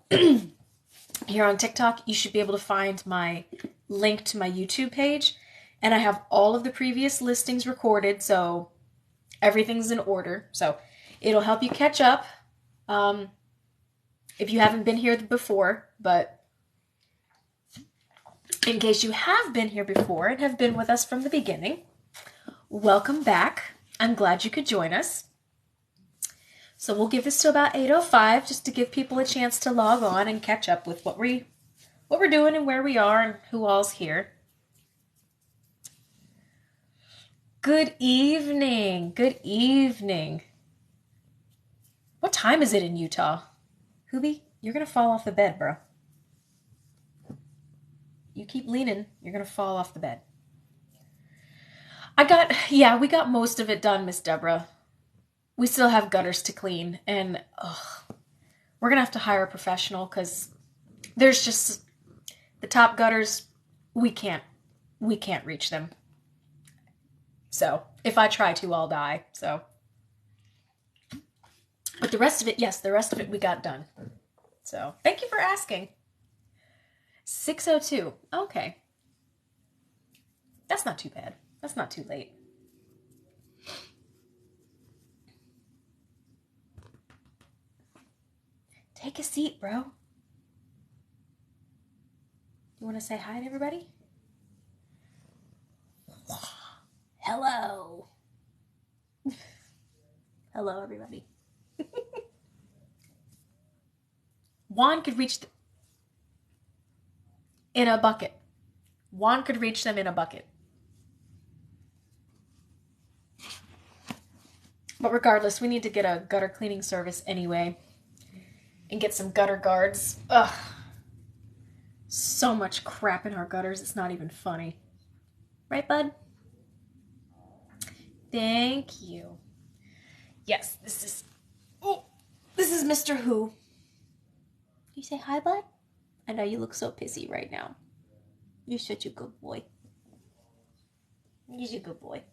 here on TikTok, you should be able to find my link to my YouTube page. And I have all of the previous listings recorded, so everything's in order. So it'll help you catch up if you haven't been here before. But in case you have been here before and have been with us from the beginning, welcome back. I'm glad you could join us. So we'll give this to about 8:05 just to give people a chance to log on and catch up with what we're doing and where we are and who all's here. Good evening. Good evening. What time is it in Utah? Hoobie, you're going to fall off the bed, bro. You keep leaning, you're going to fall off the bed. We got most of it done, Miss Deborah. We still have gutters to clean, and we're going to have to hire a professional because there's just the top gutters, we can't reach them. So if I try to, I'll die. So, but the rest of it we got done. So thank you for asking. 6:02. Okay. That's not too bad. That's not too late. Take a seat, bro. You want to say hi to everybody? Hello. Hello, everybody. Juan could reach in a bucket. Juan could reach them in a bucket. But regardless, we need to get a gutter cleaning service anyway. And get some gutter guards. Ugh. So much crap in our gutters, it's not even funny. Right, bud? Thank you. Yes, this is Mr. Who. You say hi, bud? I know you look so pissy right now. You're such a good boy. He's a good boy.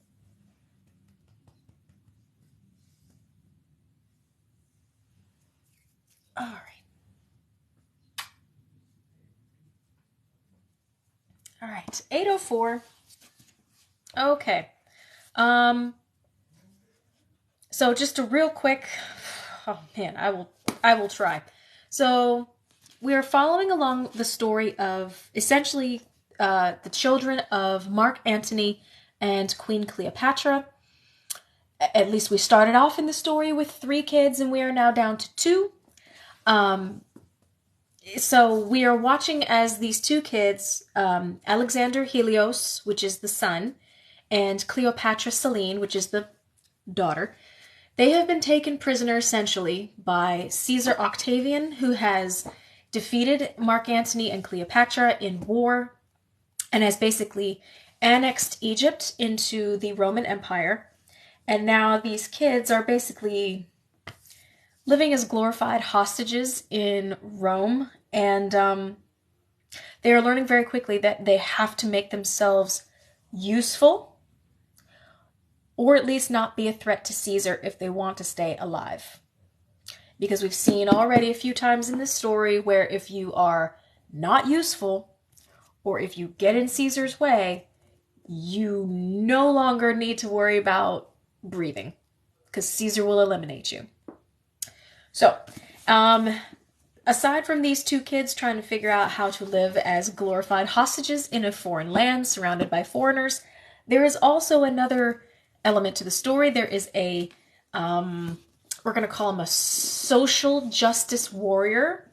All right, 8:04. Okay. So just a real quick, oh man, I will try. So we are following along the story of essentially the children of Mark Antony and Queen Cleopatra. At least we started off in the story with 3 kids and we are now down to 2. So we are watching as these 2 kids, Alexander Helios, which is the son, and Cleopatra Selene, which is the daughter, they have been taken prisoner essentially by Caesar Octavian, who has defeated Mark Antony and Cleopatra in war and has basically annexed Egypt into the Roman Empire. And now these kids are basically living as glorified hostages in Rome, and they are learning very quickly that they have to make themselves useful, or at least not be a threat to Caesar if they want to stay alive. Because we've seen already a few times in this story where if you are not useful, or if you get in Caesar's way, you no longer need to worry about breathing, because Caesar will eliminate you. So, aside from these 2 kids trying to figure out how to live as glorified hostages in a foreign land surrounded by foreigners, there is also another element to the story. There is a, we're going to call him a social justice warrior,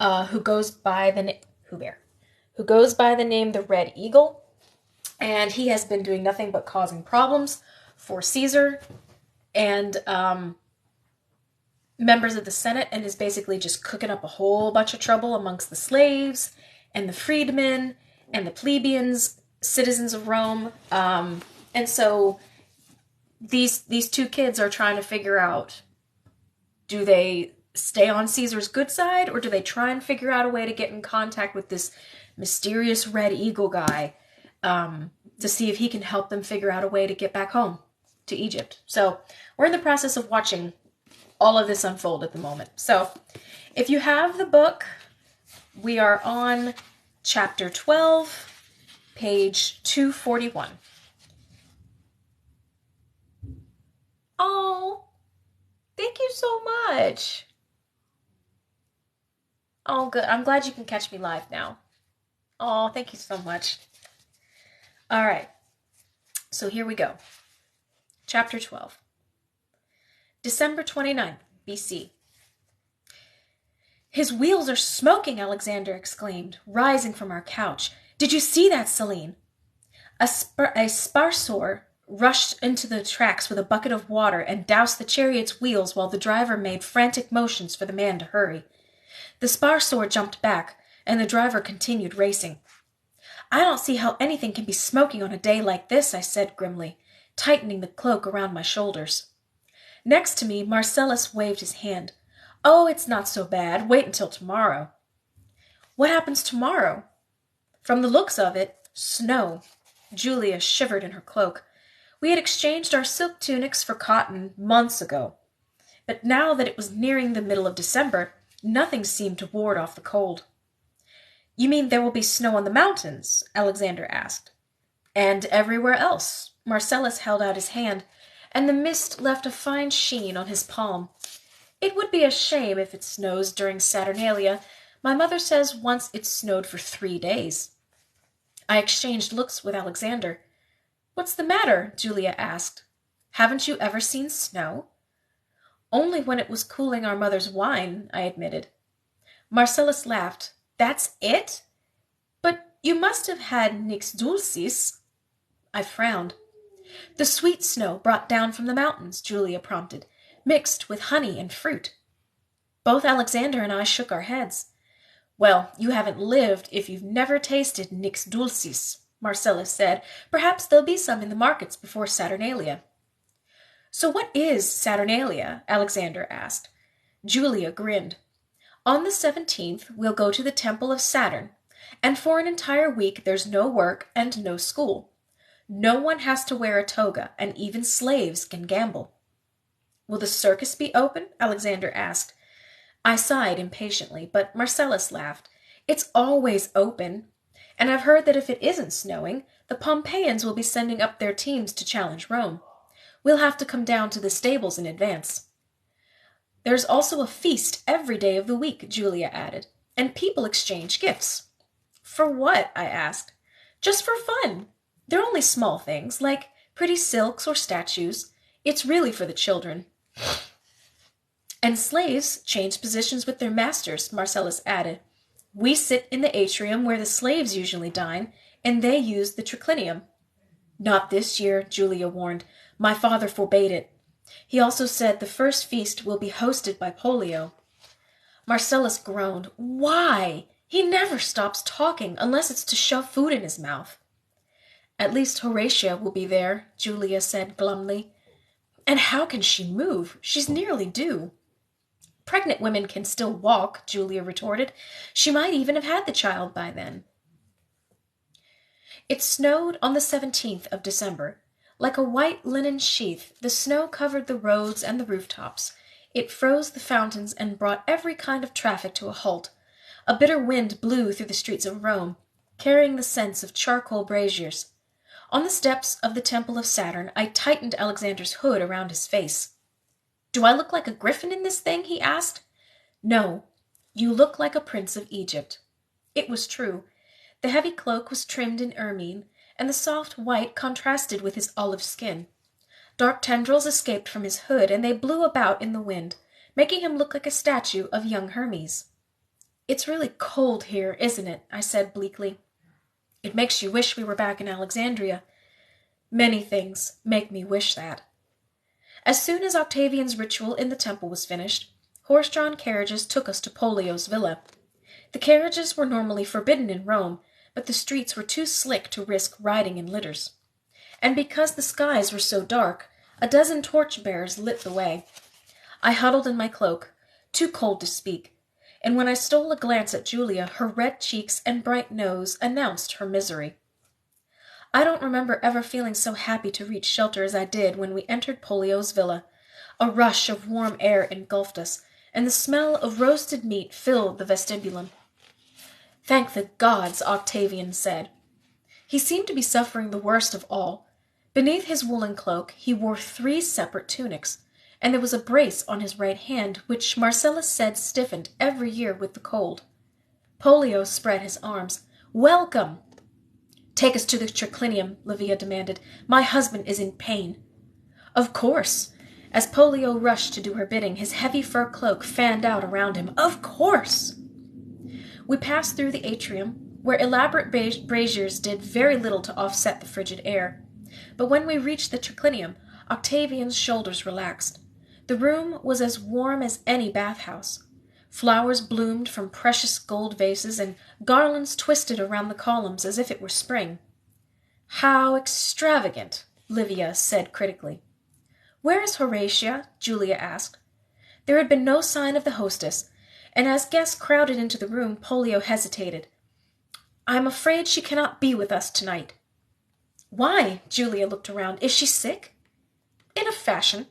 who goes by the name the Red Eagle, and he has been doing nothing but causing problems for Caesar and members of the Senate, and is basically just cooking up a whole bunch of trouble amongst the slaves and the freedmen and the plebeians, citizens of Rome. And so these 2 kids are trying to figure out, do they stay on Caesar's good side, or do they try and figure out a way to get in contact with this mysterious Red Eagle guy to see if he can help them figure out a way to get back home to Egypt. So we're in the process of watching all of this unfold at the moment. So if you have the book, we are on chapter 12, page 241. Oh, thank you so much. Oh, good. I'm glad you can catch me live now. Oh, thank you so much. All right. So here we go. Chapter 12. December 29th, BC. His wheels are smoking, Alexander exclaimed, rising from our couch. Did you see that, Celine? A sparsor rushed into the tracks with a bucket of water and doused the chariot's wheels while the driver made frantic motions for the man to hurry. The sparsor jumped back, and the driver continued racing. I don't see how anything can be smoking on a day like this, I said grimly, tightening the cloak around my shoulders. Next to me, Marcellus waved his hand. Oh, it's not so bad. Wait until tomorrow. What happens tomorrow? From the looks of it, snow. Julia shivered in her cloak. We had exchanged our silk tunics for cotton months ago. But now that it was nearing the middle of December, nothing seemed to ward off the cold. You mean there will be snow on the mountains? Alexander asked. And everywhere else. Marcellus held out his hand, and the mist left a fine sheen on his palm. It would be a shame if it snows during Saturnalia. My mother says once it snowed for 3 days. I exchanged looks with Alexander. What's the matter? Julia asked. Haven't you ever seen snow? Only when it was cooling our mother's wine, I admitted. Marcellus laughed. That's it? But you must have had nix dulcis. I frowned. The sweet snow brought down from the mountains, Julia prompted, mixed with honey and fruit. Both Alexander and I shook our heads. Well, you haven't lived if you've never tasted nix dulcis, Marcellus said. Perhaps there'll be some in the markets before Saturnalia. So what is Saturnalia? Alexander asked. Julia grinned. On the 17th, we'll go to the temple of Saturn, and for an entire week there's no work and no school. No one has to wear a toga, and even slaves can gamble. Will the circus be open? Alexander asked. I sighed impatiently, but Marcellus laughed. It's always open. And I've heard that if it isn't snowing, the Pompeians will be sending up their teams to challenge Rome. We'll have to come down to the stables in advance. There's also a feast every day of the week, Julia added, and people exchange gifts. For what? I asked. Just for fun. They're only small things, like pretty silks or statues. It's really for the children. And slaves change positions with their masters, Marcellus added. We sit in the atrium where the slaves usually dine, and they use the triclinium. Not this year, Julia warned. My father forbade it. He also said the first feast will be hosted by Pollio. Marcellus groaned. Why? He never stops talking unless it's to shove food in his mouth. At least Horatia will be there, Julia said glumly. And how can she move? She's nearly due. Pregnant women can still walk, Julia retorted. She might even have had the child by then. It snowed on the 17th of December. Like a white linen sheath, the snow covered the roads and the rooftops. It froze the fountains and brought every kind of traffic to a halt. A bitter wind blew through the streets of Rome, carrying the scents of charcoal braziers. On the steps of the Temple of Saturn, I tightened Alexander's hood around his face. Do I look like a griffin in this thing? He asked. No, you look like a prince of Egypt. It was true. The heavy cloak was trimmed in ermine, and the soft white contrasted with his olive skin. Dark tendrils escaped from his hood, and they blew about in the wind, making him look like a statue of young Hermes. It's really cold here, isn't it? I said bleakly. It makes you wish we were back in Alexandria. Many things make me wish that. As soon as Octavian's ritual in the temple was finished, horse-drawn carriages took us to Pollio's villa. The carriages were normally forbidden in Rome, but the streets were too slick to risk riding in litters. And because the skies were so dark, a dozen torch-bearers lit the way. I huddled in my cloak, too cold to speak, and when I stole a glance at Julia, her red cheeks and bright nose announced her misery. I don't remember ever feeling so happy to reach shelter as I did when we entered Pollio's villa. A rush of warm air engulfed us, and the smell of roasted meat filled the vestibulum. "Thank the gods," Octavian said. He seemed to be suffering the worst of all. Beneath his woolen cloak he wore 3 separate tunics, and there was a brace on his right hand, which Marcellus said stiffened every year with the cold. Pollio spread his arms. "Welcome!" "Take us to the triclinium," Livia demanded. "My husband is in pain." "Of course." As Pollio rushed to do her bidding, his heavy fur cloak fanned out around him. "Of course!" We passed through the atrium, where elaborate braziers did very little to offset the frigid air. But when we reached the triclinium, Octavian's shoulders relaxed. The room was as warm as any bathhouse. Flowers bloomed from precious gold vases, and garlands twisted around the columns as if it were spring. "How extravagant," Livia said critically. "Where is Horatia?" Julia asked. There had been no sign of the hostess, and as guests crowded into the room, Pollio hesitated. "I'm afraid she cannot be with us tonight." "Why?" Julia looked around. "Is she sick?" "In a fashion."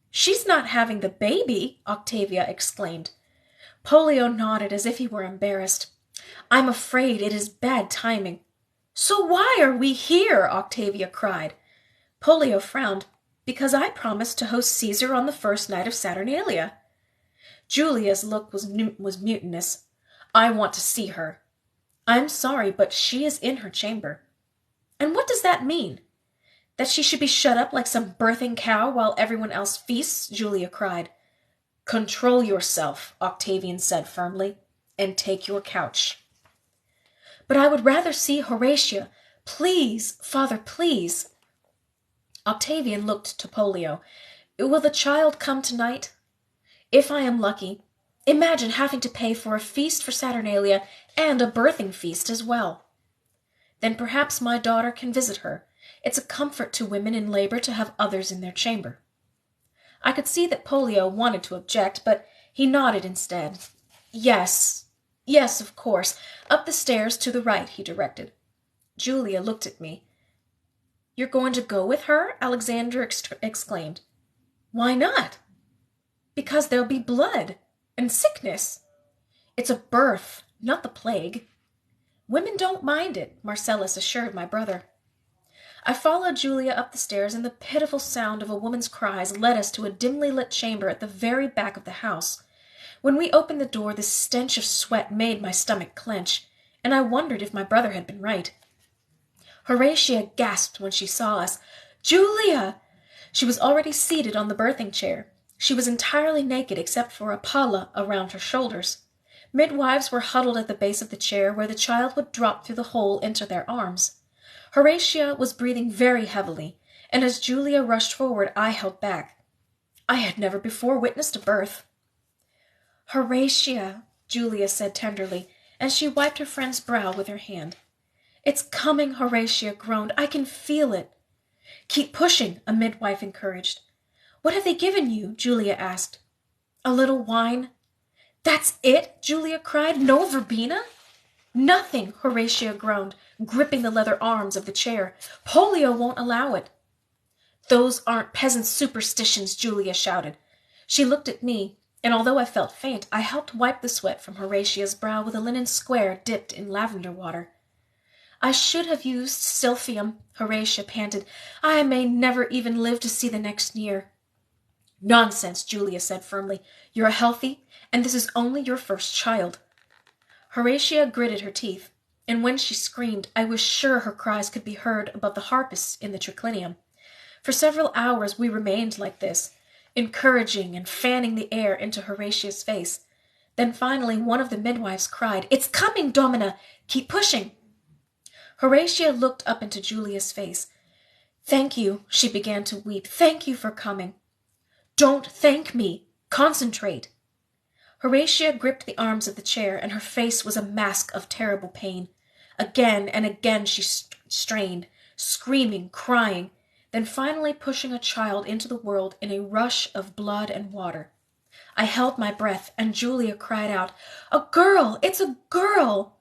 "She's not having the baby!" Octavia exclaimed. Pollio nodded as if he were embarrassed. "I'm afraid it is bad timing." "So why are we here?" Octavia cried. Pollio frowned. "Because I promised to host Caesar on the first night of Saturnalia." Julia's look was mutinous. "I want to see her." "I'm sorry, but she is in her chamber." "And what does that mean? That she should be shut up like some birthing cow while everyone else feasts?" Julia cried. "Control yourself," Octavian said firmly, "and take your couch." "But I would rather see Horatia. Please, father, please." Octavian looked to Pollio. "Will the child come tonight?" "If I am lucky. Imagine having to pay for a feast for Saturnalia and a birthing feast as well." "Then perhaps my daughter can visit her. It's a comfort to women in labor to have others in their chamber." I could see that Pollio wanted to object, but he nodded instead. Yes, of course. Up the stairs to the right," he directed. Julia looked at me. "You're going to go with her?" Alexander exclaimed. "Why not?" "Because there'll be blood and sickness." "It's a birth, not the plague." "Women don't mind it," Marcellus assured my brother. I followed Julia up the stairs, and the pitiful sound of a woman's cries led us to a dimly lit chamber at the very back of the house. When we opened the door, the stench of sweat made my stomach clench, and I wondered if my brother had been right. Horatia gasped when she saw us. "Julia!" She was already seated on the birthing chair. She was entirely naked except for a palla around her shoulders. Midwives were huddled at the base of the chair where the child would drop through the hole into their arms. Horatia was breathing very heavily, and as Julia rushed forward, I held back. I had never before witnessed a birth. "Horatia," Julia said tenderly, and she wiped her friend's brow with her hand. "It's coming," Horatia groaned. "I can feel it." "Keep pushing," a midwife encouraged. "What have they given you?" Julia asked. "A little wine." "That's it?" Julia cried. "No verbena?" "Nothing," Horatia groaned, gripping the leather arms of the chair. "Pollio won't allow it." "Those aren't peasant superstitions," Julia shouted. She looked at me, and although I felt faint, I helped wipe the sweat from Horatia's brow with a linen square dipped in lavender water. "I should have used silphium," Horatia panted. "I may never even live to see the next year." "Nonsense," Julia said firmly. "You're healthy, and this is only your first child." Horatia gritted her teeth, and when she screamed, I was sure her cries could be heard above the harpists in the triclinium. For several hours we remained like this, encouraging and fanning the air into Horatia's face. Then finally one of the midwives cried, "It's coming, Domina! Keep pushing!" Horatia looked up into Julia's face. "Thank you," she began to weep. "Thank you for coming." "Don't thank me. Concentrate." Horatia gripped the arms of the chair, and her face was a mask of terrible pain. Again and again she strained, screaming, crying, then finally pushing a child into the world in a rush of blood and water. I held my breath, and Julia cried out, "A girl! It's a girl!"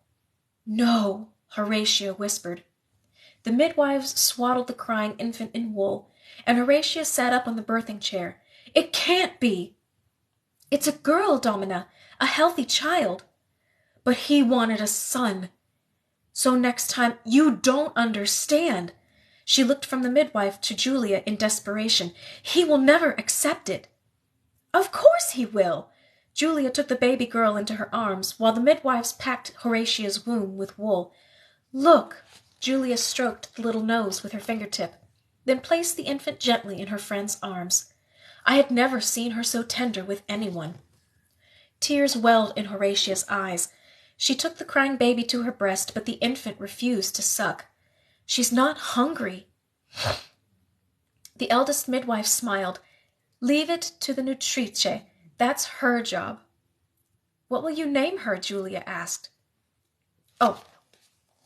"No," Horatia whispered. The midwives swaddled the crying infant in wool, and Horatia sat up on the birthing chair. It can't be. It's a girl, Domina, a healthy child. But he wanted a son. So next time, you don't understand. She looked from the midwife to Julia in desperation. He will never accept it. Of course he will. Julia took the baby girl into her arms, while the midwives packed Horatia's womb with wool. Look! Julia stroked the little nose with her fingertip, then placed the infant gently in her friend's arms. I had never seen her so tender with anyone. Tears welled in Horatia's eyes. She took the crying baby to her breast, but the infant refused to suck. She's not hungry. The eldest midwife smiled. Leave it to the nutrice. That's her job. What will you name her? Julia asked. Oh,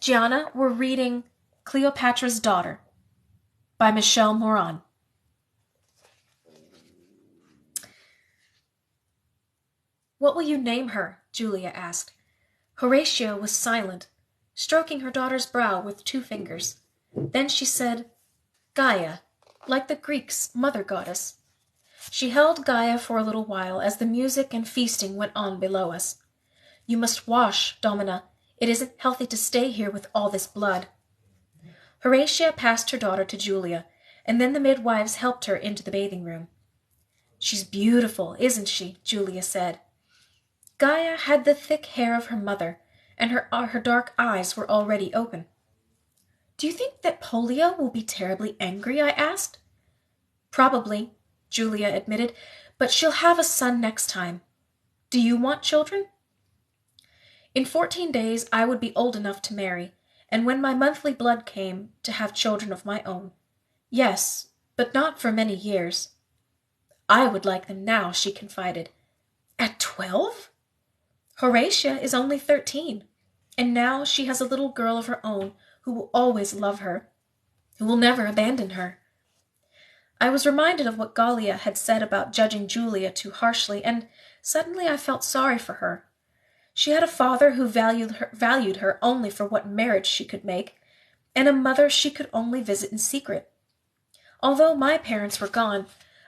Gianna, we're reading Cleopatra's Daughter by Michelle Moran. What will you name her? Julia asked. Horatia was silent, stroking her daughter's brow with 2 fingers. Then she said, Gaia, like the Greeks' mother goddess. She held Gaia for a little while as the music and feasting went on below us. You must wash, Domina. It isn't healthy to stay here with all this blood. Horatia passed her daughter to Julia, and then the midwives helped her into the bathing room. She's beautiful, isn't she? Julia said. Gaia had the thick hair of her mother, and her dark eyes were already open. Do you think that Polio will be terribly angry? I asked. Probably, Julia admitted, but she'll have a son next time. Do you want children? In 14 days I would be old enough to marry, and when my monthly blood came, to have children of my own. Yes, but not for many years. I would like them now, she confided. At 12? Horatia is only 13, and now she has a little girl of her own who will always love her, who will never abandon her. I was reminded of what Gallia had said about judging Julia too harshly, and suddenly I felt sorry for her. She had a father who valued her only for what marriage she could make, and a mother she could only visit in secret. Although my parents were gone,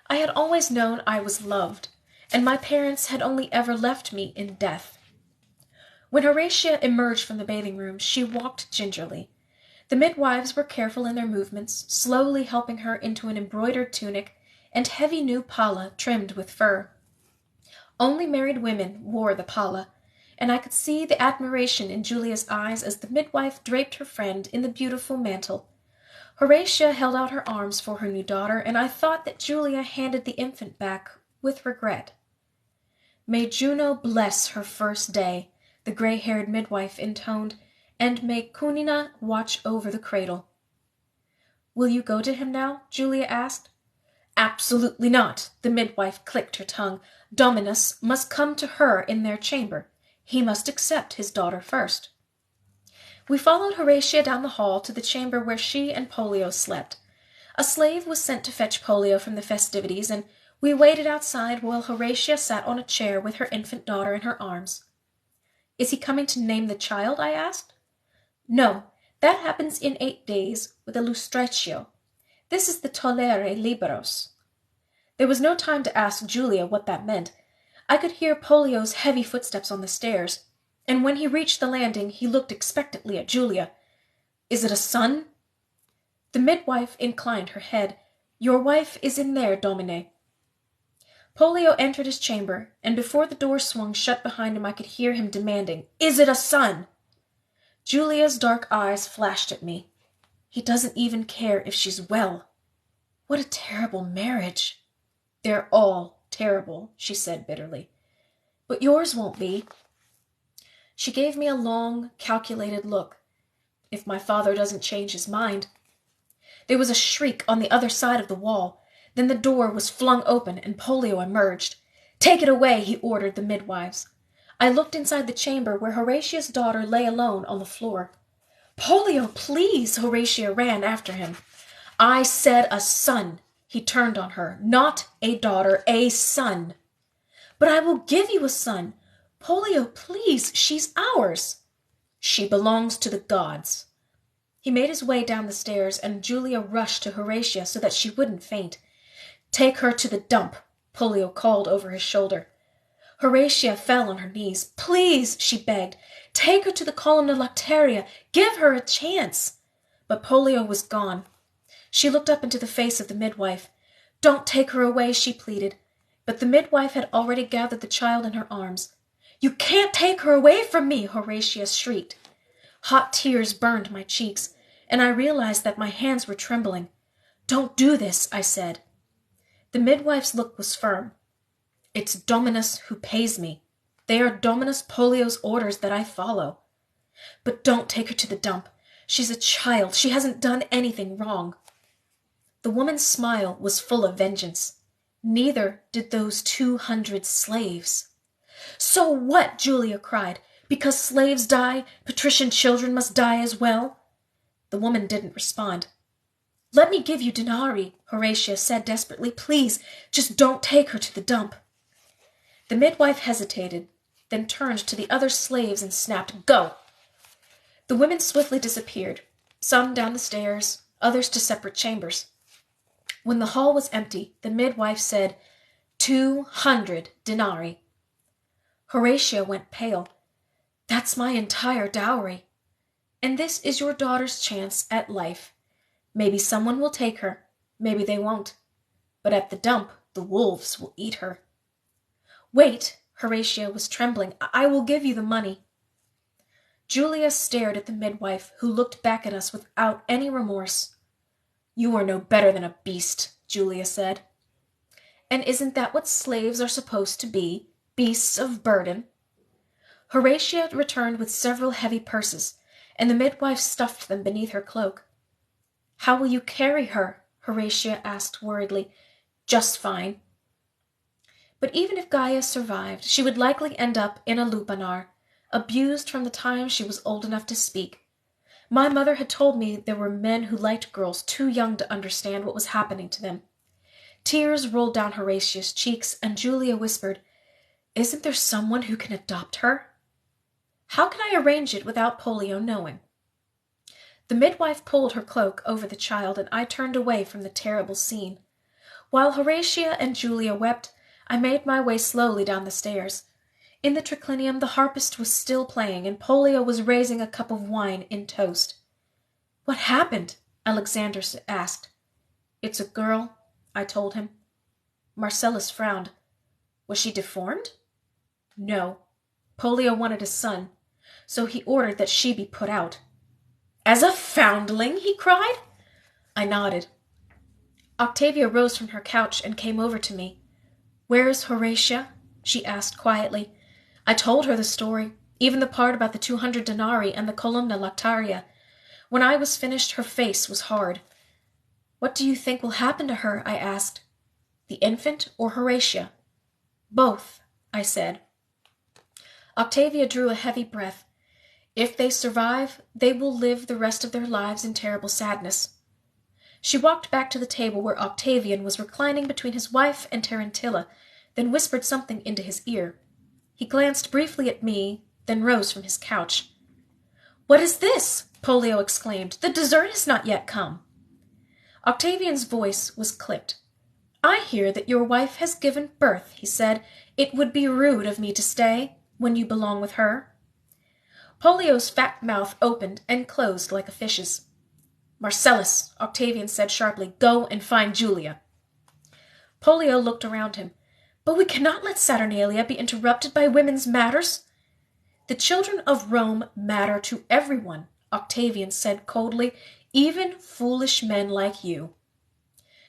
I had always known I was loved, and my parents had only ever left me in death. When Horatia emerged from the bathing room, she walked gingerly. The midwives were careful in their movements, slowly helping her into an embroidered tunic and heavy new palla trimmed with fur. Only married women wore the palla, and I could see the admiration in Julia's eyes as the midwife draped her friend in the beautiful mantle. Horatia held out her arms for her new daughter, and I thought that Julia handed the infant back with regret. May Juno bless her first day, the gray-haired midwife intoned, and may Cunina watch over the cradle. Will you go to him now? Julia asked. Absolutely not, the midwife clicked her tongue. Dominus must come to her in their chamber. He must accept his daughter first. We followed Horatia down the hall to the chamber where she and Polio slept. A slave was sent to fetch Polio from the festivities, and we waited outside while Horatia sat on a chair with her infant daughter in her arms. Is he coming to name the child? I asked. No, that happens in 8 days with a lustratio. This is the tollere liberos. There was no time to ask Julia what that meant. I could hear Polio's heavy footsteps on the stairs, and when he reached the landing, he looked expectantly at Julia. Is it a son? The midwife inclined her head. Your wife is in there, Domine. Polio entered his chamber, and before the door swung shut behind him, I could hear him demanding, Is it a son? Julia's dark eyes flashed at me. He doesn't even care if she's well. What a terrible marriage. They're all terrible, she said bitterly. But yours won't be. She gave me a long, calculated look. If my father doesn't change his mind. There was a shriek on the other side of the wall. Then the door was flung open and Polio emerged. Take it away, he ordered the midwives. I looked inside the chamber where Horatia's daughter lay alone on the floor. Polio, please! Horatia ran after him. I said a son. He turned on her. Not a daughter, a son. But I will give you a son. Polio, please, she's ours. She belongs to the gods. He made his way down the stairs, and Julia rushed to Horatia so that she wouldn't faint. Take her to the dump. Pollio called over his shoulder. Horatia fell on her knees. "Please," she begged, "take her to the columna lactaria. Give her a chance." But Pollio was gone. She looked up into the face of the midwife. "Don't take her away," she pleaded. But the midwife had already gathered the child in her arms. "You can't take her away from me," Horatia shrieked. Hot tears burned my cheeks, and I realized that my hands were trembling. "Don't do this," I said. The midwife's look was firm. "It's Dominus who pays me. They are Dominus Pollio's orders that I follow. But don't take her to the dump. She's a child. She hasn't done anything wrong." The woman's smile was full of vengeance. Neither did those 200 slaves. "So what?" Julia cried. "Because slaves die, patrician children must die as well?" The woman didn't respond. "Let me give you denarii," Horatia said desperately. "Please, just don't take her to the dump." The midwife hesitated, then turned to the other slaves and snapped, "Go!" The women swiftly disappeared, some down the stairs, others to separate chambers. When the hall was empty, the midwife said, 200 denarii. Horatia went pale. "That's my entire dowry. And this is your daughter's chance at life. Maybe someone will take her, maybe they won't. But at the dump, the wolves will eat her." "Wait," Horatia was trembling. "I will give you the money." Julia stared at the midwife, who looked back at us without any remorse. "You are no better than a beast," Julia said. "And isn't that what slaves are supposed to be? Beasts of burden?" Horatia returned with several heavy purses, and the midwife stuffed them beneath her cloak. "How will you carry her?" Horatia asked worriedly. "Just fine." But even if Gaia survived, she would likely end up in a lupanar, abused from the time she was old enough to speak. My mother had told me there were men who liked girls too young to understand what was happening to them. Tears rolled down Horatia's cheeks, and Julia whispered, "Isn't there someone who can adopt her?" "How can I arrange it without Pollio knowing?" The midwife pulled her cloak over the child, and I turned away from the terrible scene. While Horatia and Julia wept, I made my way slowly down the stairs. In the triclinium, the harpist was still playing, and Pollio was raising a cup of wine in toast. "What happened?" Alexander asked. "It's a girl," I told him. Marcellus frowned. "Was she deformed?" "No. Pollio wanted a son, so he ordered that she be put out." "As a foundling?" he cried. I nodded. Octavia rose from her couch and came over to me. "Where is Horatia?" she asked quietly. I told her the story, even the part about the 200 denarii and the columna lactaria. When I was finished, her face was hard. "What do you think will happen to her?" I asked. "The infant or Horatia?" "Both," I said. Octavia drew a heavy breath. "If they survive, they will live the rest of their lives in terrible sadness." She walked back to the table where Octavian was reclining between his wife and Tarantilla, then whispered something into his ear. He glanced briefly at me, then rose from his couch. "What is this?" Pollio exclaimed. "The dessert has not yet come." Octavian's voice was clipped. "I hear that your wife has given birth," he said. "It would be rude of me to stay, when you belong with her." Pollio's fat mouth opened and closed like a fish's. "Marcellus," Octavian said sharply, "go and find Julia." Pollio looked around him. "But we cannot let Saturnalia be interrupted by women's matters." "The children of Rome matter to everyone," Octavian said coldly, "even foolish men like you."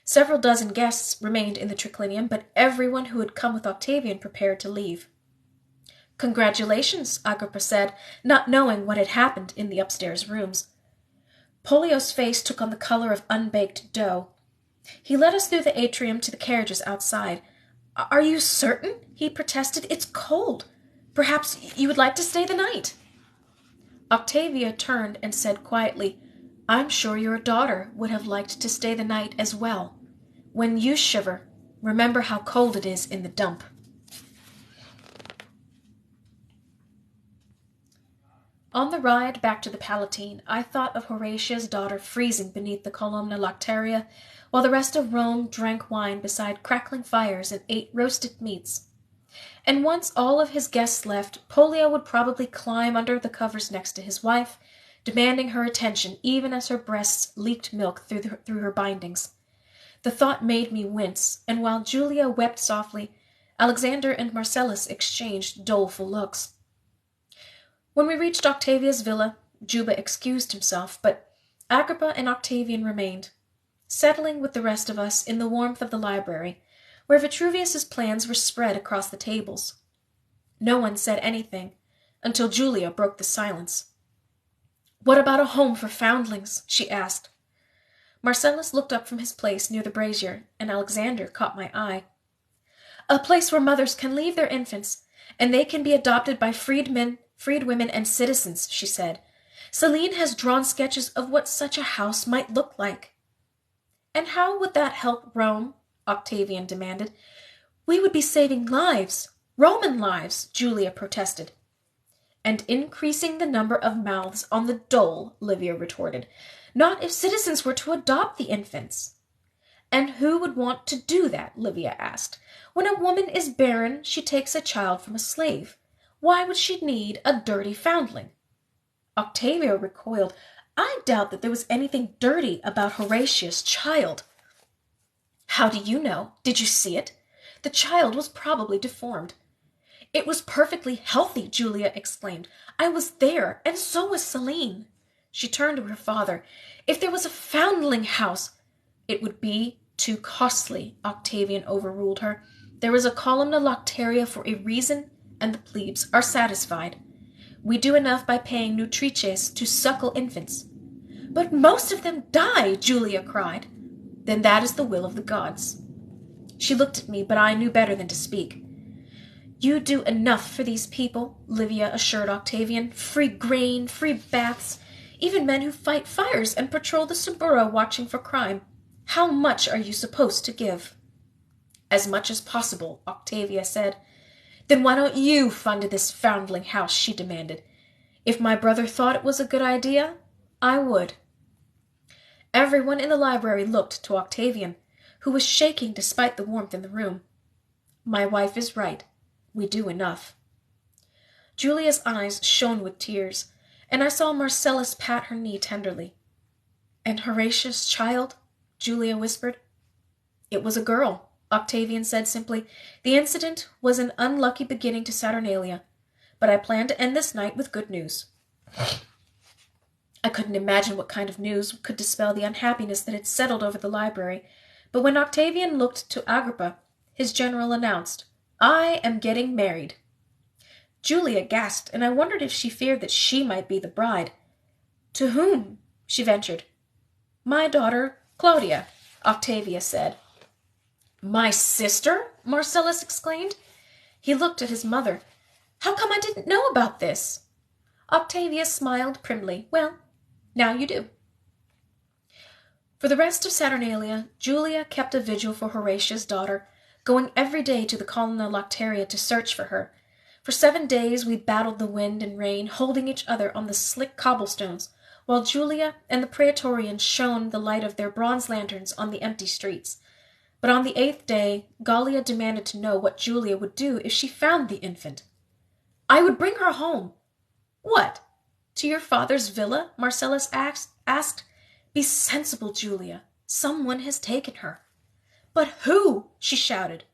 Several dozen guests remained in the triclinium, but everyone who had come with Octavian prepared to leave. "Congratulations," Agrippa said, not knowing what had happened in the upstairs rooms. Pollio's face took on the color of unbaked dough. He led us through the atrium to the carriages outside. "Are you certain?" he protested. "It's cold. Perhaps you would like to stay the night." Octavia turned and said quietly, "I'm sure your daughter would have liked to stay the night as well. When you shiver, remember how cold it is in the dump." On the ride back to the Palatine, I thought of Horatia's daughter freezing beneath the Columna Lactaria, while the rest of Rome drank wine beside crackling fires and ate roasted meats. And once all of his guests left, Pollio would probably climb under the covers next to his wife, demanding her attention even as her breasts leaked milk through her bindings. The thought made me wince, and while Julia wept softly, Alexander and Marcellus exchanged doleful looks. When we reached Octavia's villa, Juba excused himself, but Agrippa and Octavian remained, settling with the rest of us in the warmth of the library, where Vitruvius's plans were spread across the tables. No one said anything, until Julia broke the silence. "What about a home for foundlings?" she asked. Marcellus looked up from his place near the brazier, and Alexander caught my eye. "A place where mothers can leave their infants, and they can be adopted by freedwomen and citizens," she said. "Selene has drawn sketches of what such a house might look like." "And how would that help Rome?" Octavian demanded. "We would be saving lives, Roman lives," Julia protested. "And increasing the number of mouths on the dole," Livia retorted. "Not if citizens were to adopt the infants." "And who would want to do that?" Livia asked. "When a woman is barren, she takes a child from a slave. Why would she need a dirty foundling?" Octavia recoiled. I doubt that there was anything dirty about Horatia's child. "How do you know? Did you see it? The child was probably deformed." "It was perfectly healthy," Julia exclaimed. "I was there, and so was Selene." She turned to her father. "If there was a foundling house—" "It would be too costly," Octavian overruled her. "There is a Columna Lactaria for a reason, and the plebes are satisfied. We do enough by paying nutrices to suckle infants." "But most of them die," Julia cried. "Then that is the will of the gods." She looked at me, but I knew better than to speak. "You do enough for these people," Livia assured Octavian. "Free grain, free baths, even men who fight fires and patrol the Suburra watching for crime. How much are you supposed to give?" "As much as possible," Octavia said. "Then why don't you fund this foundling house?" she demanded. "If my brother thought it was a good idea, I would." Everyone in the library looked to Octavian, who was shaking despite the warmth in the room. "My wife is right. We do enough." Julia's eyes shone with tears, and I saw Marcellus pat her knee tenderly. "And Horatia's child?" Julia whispered. "It was a girl," Octavian said simply. "The incident was an unlucky beginning to Saturnalia, but I plan to end this night with good news." I couldn't imagine what kind of news could dispel the unhappiness that had settled over the library, but when Octavian looked to Agrippa, his general announced, "I am getting married." Julia gasped, and I wondered if she feared that she might be the bride. "To whom?" she ventured. "My daughter, Claudia," Octavia said. "My sister?" Marcellus exclaimed. He looked at his mother. "How come I didn't know about this?" Octavia smiled primly. "Well, now you do." For the rest of Saturnalia, Julia kept a vigil for Horatia's daughter, going every day to the Columna Lactaria to search for her. For 7 days we battled the wind and rain, holding each other on the slick cobblestones, while Julia and the praetorians shone the light of their bronze lanterns on the empty streets. But on the 8th day, Gallia demanded to know what Julia would do if she found the infant. "I would bring her home." "What? To your father's villa?" Marcellus asked. "Be sensible, Julia. Someone has taken her." "But who?" she shouted,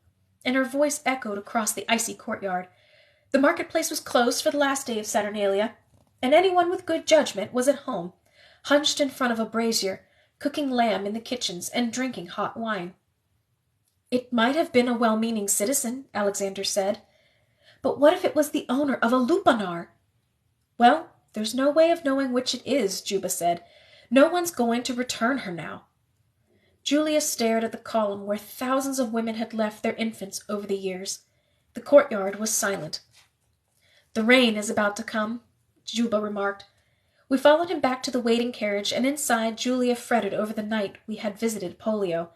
and her voice echoed across the icy courtyard. The marketplace was closed for the last day of Saturnalia, and anyone with good judgment was at home, hunched in front of a brazier, cooking lamb in the kitchens and drinking hot wine. "It might have been a well-meaning citizen," Alexander said. "But what if it was the owner of a lupanar?" "Well, there's no way of knowing which it is," Juba said. "No one's going to return her now." Julia stared at the column where thousands of women had left their infants over the years. The courtyard was silent. "The rain is about to come," Juba remarked. We followed him back to the waiting carriage, and inside Julia fretted over the night we had visited Pollio.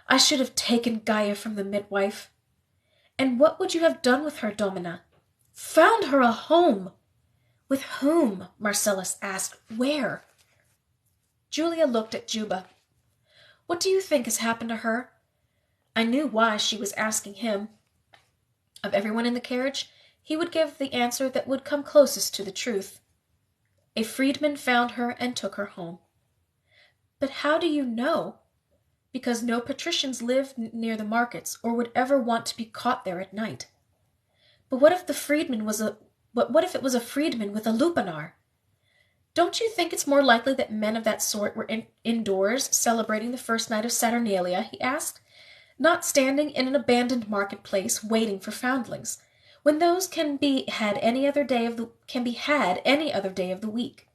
"I should have taken Gaia from the midwife." "And what would you have done with her, Domina?" "Found her a home." With whom? Marcellus asked. Where? Julia looked at Juba. What do you think has happened to her? I knew why she was asking him. Of everyone in the carriage, he would give the answer that would come closest to the truth. A freedman found her and took her home. But how do you know? Because no patricians live near the markets or would ever want to be caught there at night. But what if what if it was a freedman with a lupanar? Don't you think it's more likely that men of that sort were indoors celebrating the first night of Saturnalia? He asked, not standing in an abandoned marketplace waiting for foundlings, when those can be had any other day of the week.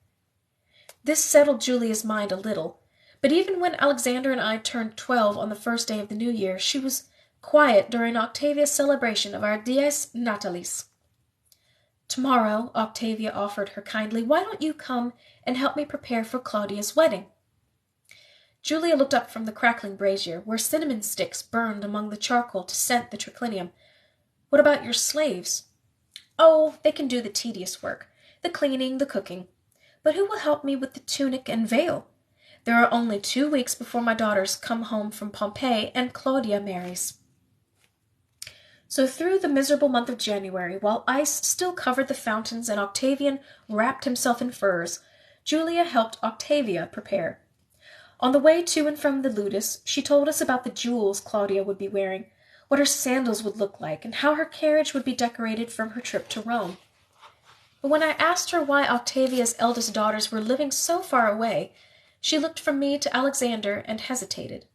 This settled Julia's mind a little, but even when Alexander and I turned 12 on the first day of the new year, she was quiet during Octavia's celebration of our Dies Natalis. Tomorrow, Octavia offered her kindly, why don't you come and help me prepare for Claudia's wedding? Julia looked up from the crackling brazier, where cinnamon sticks burned among the charcoal to scent the triclinium. What about your slaves? Oh, they can do the tedious work, the cleaning, the cooking. But who will help me with the tunic and veil? There are only 2 weeks before my daughters come home from Pompeii and Claudia marries. So through the miserable month of January, while ice still covered the fountains and Octavian wrapped himself in furs, Julia helped Octavia prepare. On the way to and from the ludus, she told us about the jewels Claudia would be wearing, what her sandals would look like, and how her carriage would be decorated from her trip to Rome. But when I asked her why Octavia's eldest daughters were living so far away, she looked from me to Alexander and hesitated.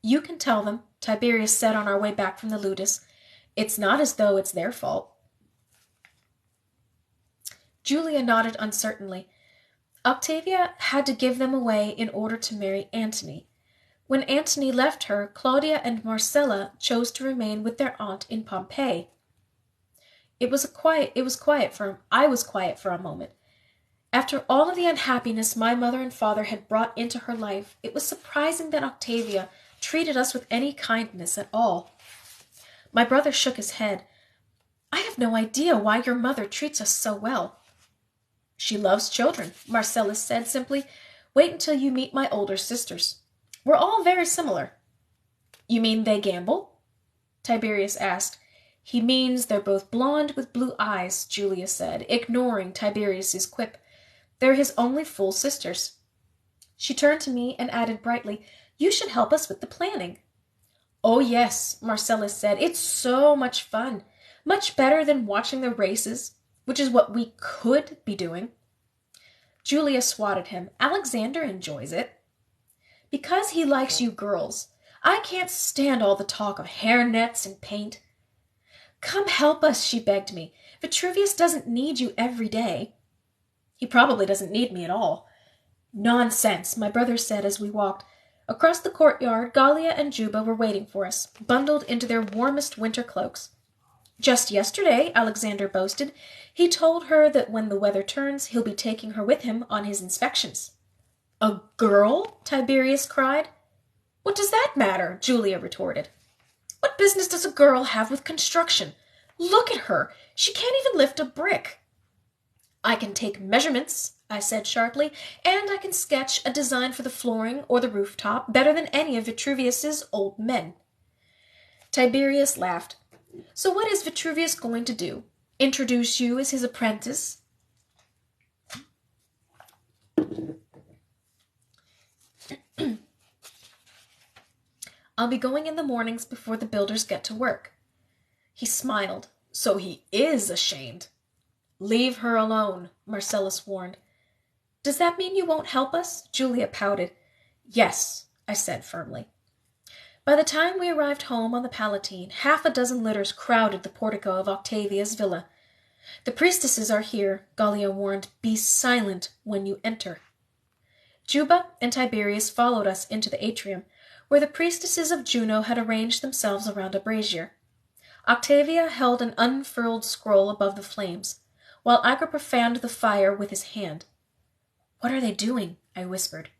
You can tell them, Tiberius said on our way back from the ludus. It's not as though it's their fault. Julia nodded uncertainly. Octavia had to give them away in order to marry Antony. When Antony left her, Claudia and Marcella chose to remain with their aunt in Pompeii. I was quiet for a moment. After all of the unhappiness my mother and father had brought into her life, it was surprising that Octavia treated us with any kindness at all. My brother shook his head. I have no idea why your mother treats us so well. She loves children, Marcellus said simply. Wait until you meet my older sisters. We're all very similar. You mean they gamble? Tiberius asked. He means they're both blonde with blue eyes, Julia said, ignoring Tiberius's quip. They're his only full sisters. She turned to me and added brightly, You should help us with the planning. Oh, yes, Marcellus said. It's so much fun. Much better than watching the races, which is what we could be doing. Julia swatted him. Alexander enjoys it. Because he likes you girls. I can't stand all the talk of hairnets and paint. Come help us, she begged me. Vitruvius doesn't need you every day. He probably doesn't need me at all. Nonsense, my brother said as we walked. Across the courtyard, Gallia and Juba were waiting for us, bundled into their warmest winter cloaks. Just yesterday, Alexander boasted, he told her that when the weather turns, he'll be taking her with him on his inspections. A girl? Tiberius cried. What does that matter? Julia retorted. What business does a girl have with construction? Look at her. She can't even lift a brick. I can take measurements, I said sharply, and I can sketch a design for the flooring or the rooftop better than any of Vitruvius's old men. Tiberius laughed. So what is Vitruvius going to do? Introduce you as his apprentice? I'll be going in the mornings before the builders get to work. He smiled. So he is ashamed. Leave her alone, Marcellus warned. Does that mean you won't help us? Julia pouted. Yes, I said firmly. By the time we arrived home on the Palatine, 6 litters crowded the portico of Octavia's villa. The priestesses are here, Gallia warned. Be silent when you enter. Juba and Tiberius followed us into the atrium, where the priestesses of Juno had arranged themselves around a brazier. Octavia held an unfurled scroll above the flames, while Agrippa fanned the fire with his hand. What are they doing? I whispered.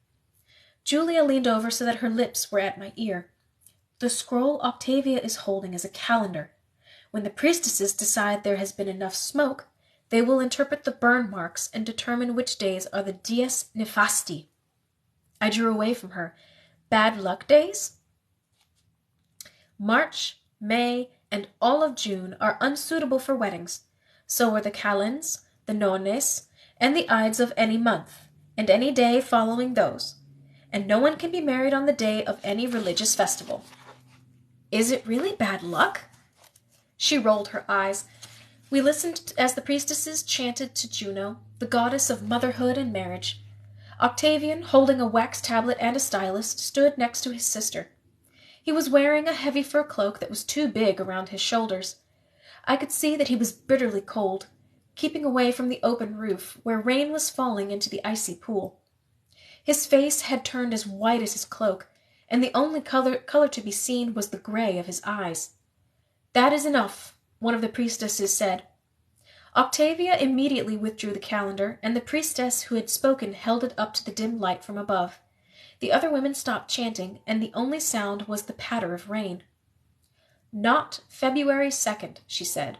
Julia leaned over so that her lips were at my ear. The scroll Octavia is holding is a calendar. When the priestesses decide there has been enough smoke, They will interpret the burn marks and determine which days are the dies nefasti. I drew away from her. Bad luck days? March, May, and all of June are unsuitable for weddings. So are the calends, the nones, and the ides of any month, and any day following those. And no one can be married on the day of any religious festival. Is it really bad luck? She rolled her eyes. We listened as the priestesses chanted to Juno, the goddess of motherhood and marriage. Octavian, holding a wax tablet and a stylus, stood next to his sister. He was wearing a heavy fur cloak that was too big around his shoulders. I could see that he was bitterly cold, keeping away from the open roof where rain was falling into the icy pool. His face had turned as white as his cloak, and the only color to be seen was the gray of his eyes. That is enough, one of the priestesses said. Octavia immediately withdrew the calendar, and the priestess who had spoken held it up to the dim light from above. The other women stopped chanting, and the only sound was the patter of rain. Not February 2nd, she said.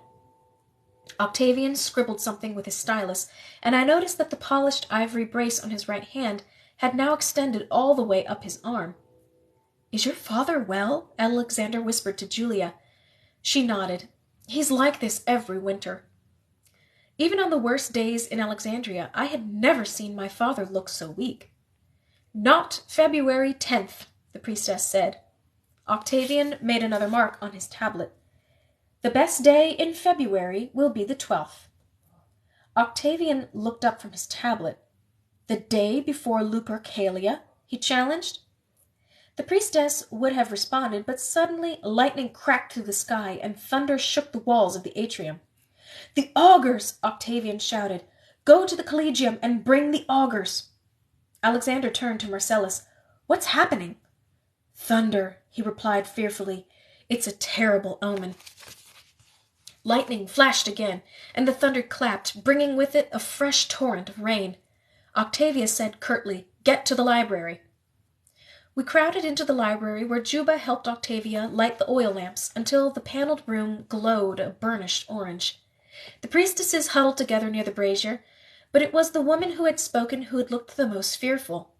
Octavian scribbled something with his stylus, and I noticed that the polished ivory brace on his right hand had now extended all the way up his arm. Is your father well? Alexander whispered to Julia. She nodded. He's like this every winter. Even on the worst days in Alexandria, I had never seen my father look so weak. Not February 10th, the priestess said. Octavian made another mark on his tablet. The best day in February will be the 12th. Octavian looked up from his tablet. The day before Lupercalia? He challenged. The priestess would have responded, but suddenly lightning cracked through the sky and thunder shook the walls of the atrium. The augurs! Octavian shouted. Go to the collegium and bring the augurs. Alexander turned to Marcellus. What's happening? Thunder, he replied fearfully. It's a terrible omen. Lightning flashed again, and the thunder clapped, bringing with it a fresh torrent of rain. Octavia said curtly, Get to the library. We crowded into the library where Juba helped Octavia light the oil lamps until the paneled room glowed a burnished orange. The priestesses huddled together near the brazier, but it was the woman who had spoken who had looked the most fearful.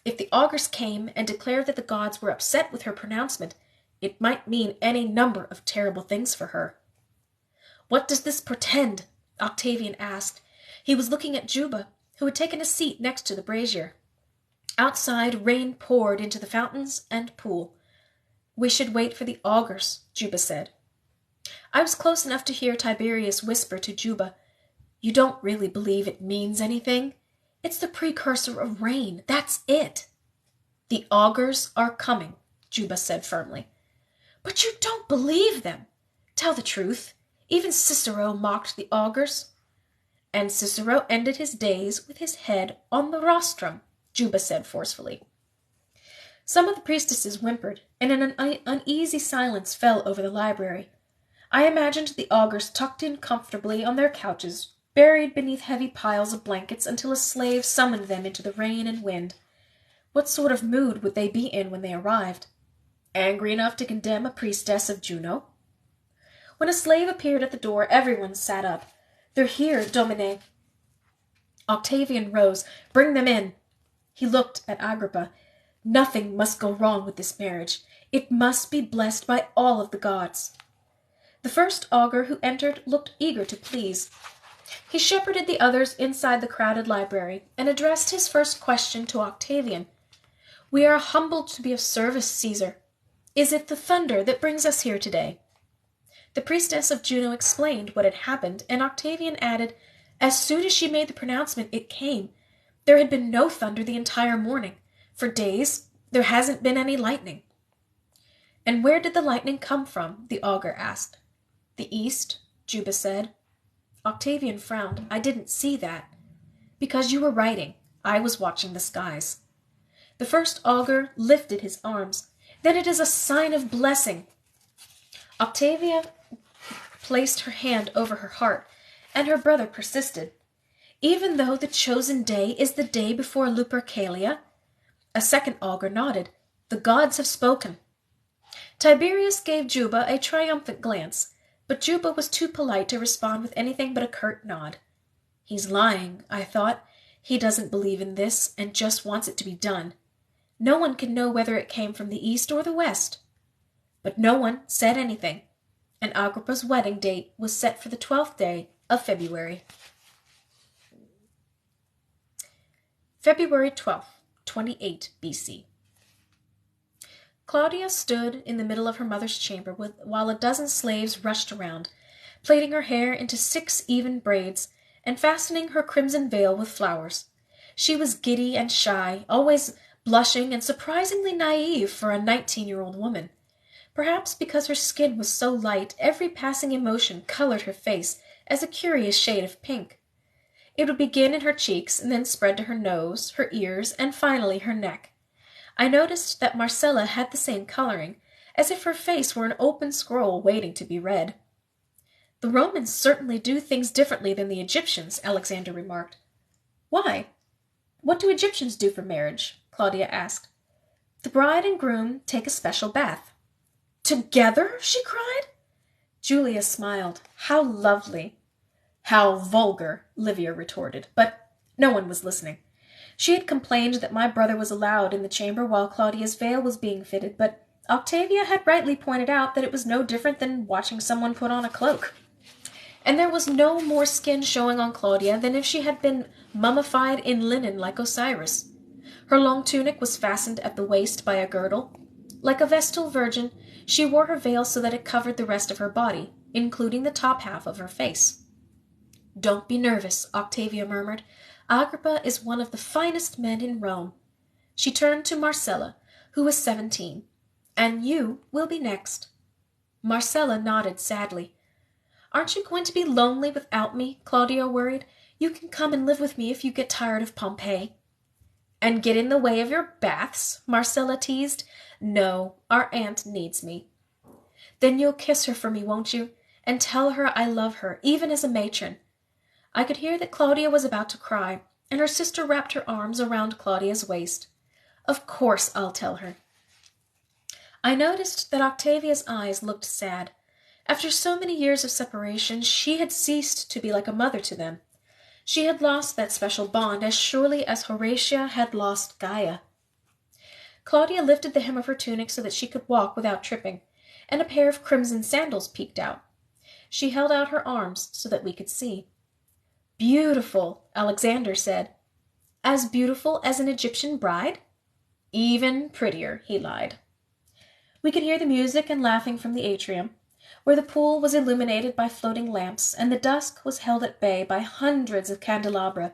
If the augurs came and declared that the gods were upset with her pronouncement, it might mean any number of terrible things for her. What does this portend? Octavian asked. He was looking at Juba, who had taken a seat next to the brazier. Outside, rain poured into the fountains and pool. We should wait for the augurs, Juba said. I was close enough to hear Tiberius whisper to Juba, You don't really believe it means anything? It's the precursor of rain. That's it. The augurs are coming, Juba said firmly. But you don't believe them. Tell the truth. Even Cicero mocked the augurs. And Cicero ended his days with his head on the rostrum, Juba said forcefully. Some of the priestesses whimpered, and an uneasy silence fell over the library. I imagined the augurs tucked in comfortably on their couches, buried beneath heavy piles of blankets until a slave summoned them into the rain and wind. What sort of mood would they be in when they arrived? Angry enough to condemn a priestess of Juno? When a slave appeared at the door, everyone sat up. They're here, Domine. Octavian rose. Bring them in. He looked at Agrippa. Nothing must go wrong with this marriage. It must be blessed by all of the gods. The first augur who entered looked eager to please. He shepherded the others inside the crowded library and addressed his first question to Octavian. We are humbled to be of service, Caesar. Is it the thunder that brings us here today? The priestess of Juno explained what had happened, and Octavian added, As soon as she made the pronouncement, it came. There had been no thunder the entire morning. For days, there hasn't been any lightning. And where did the lightning come from? The augur asked. The east, Juba said. Octavian frowned. I didn't see that. Because you were writing. I was watching the skies. The first augur lifted his arms. Then it is a sign of blessing. Octavia placed her hand over her heart, and her brother persisted. Even though the chosen day is the day before Lupercalia? A second augur nodded. The gods have spoken. Tiberius gave Juba a triumphant glance. But Juba was too polite to respond with anything but a curt nod. He's lying, I thought. He doesn't believe in this and just wants it to be done. No one can know whether it came from the east or the west. But no one said anything, and Agrippa's wedding date was set for the 12th day of February. February 12th, 28 BC. Claudia stood in the middle of her mother's chamber while a dozen slaves rushed around, plaiting her hair into 6 even braids and fastening her crimson veil with flowers. She was giddy and shy, always blushing and surprisingly naive for a 19-year-old woman. Perhaps because her skin was so light, every passing emotion colored her face as a curious shade of pink. It would begin in her cheeks and then spread to her nose, her ears, and finally her neck. I noticed that Marcella had the same coloring, as if her face were an open scroll waiting to be read. The Romans certainly do things differently than the Egyptians, Alexander remarked. Why? What do Egyptians do for marriage? Claudia asked. The bride and groom take a special bath. Together? She cried. Julia smiled. How lovely. How vulgar, Livia retorted, but no one was listening. She had complained that my brother was allowed in the chamber while Claudia's veil was being fitted, but Octavia had rightly pointed out that it was no different than watching someone put on a cloak. And there was no more skin showing on Claudia than if she had been mummified in linen like Osiris. Her long tunic was fastened at the waist by a girdle. Like a Vestal virgin, she wore her veil so that it covered the rest of her body, including the top half of her face. Don't be nervous, Octavia murmured. Agrippa is one of the finest men in Rome. She turned to Marcella, who was 17. And you will be next. Marcella nodded sadly. Aren't you going to be lonely without me? Claudia worried. You can come and live with me if you get tired of Pompeii. And get in the way of your baths? Marcella teased. No, our aunt needs me. Then you'll kiss her for me, won't you? And tell her I love her, even as a matron. I could hear that Claudia was about to cry, and her sister wrapped her arms around Claudia's waist. Of course I'll tell her. I noticed that Octavia's eyes looked sad. After so many years of separation, she had ceased to be like a mother to them. She had lost that special bond as surely as Horatia had lost Gaia. Claudia lifted the hem of her tunic so that she could walk without tripping, and a pair of crimson sandals peeked out. She held out her arms so that we could see. Beautiful, Alexander said. As beautiful as an Egyptian bride? Even prettier, he lied. We could hear the music and laughing from the atrium, where the pool was illuminated by floating lamps, and the dusk was held at bay by hundreds of candelabra.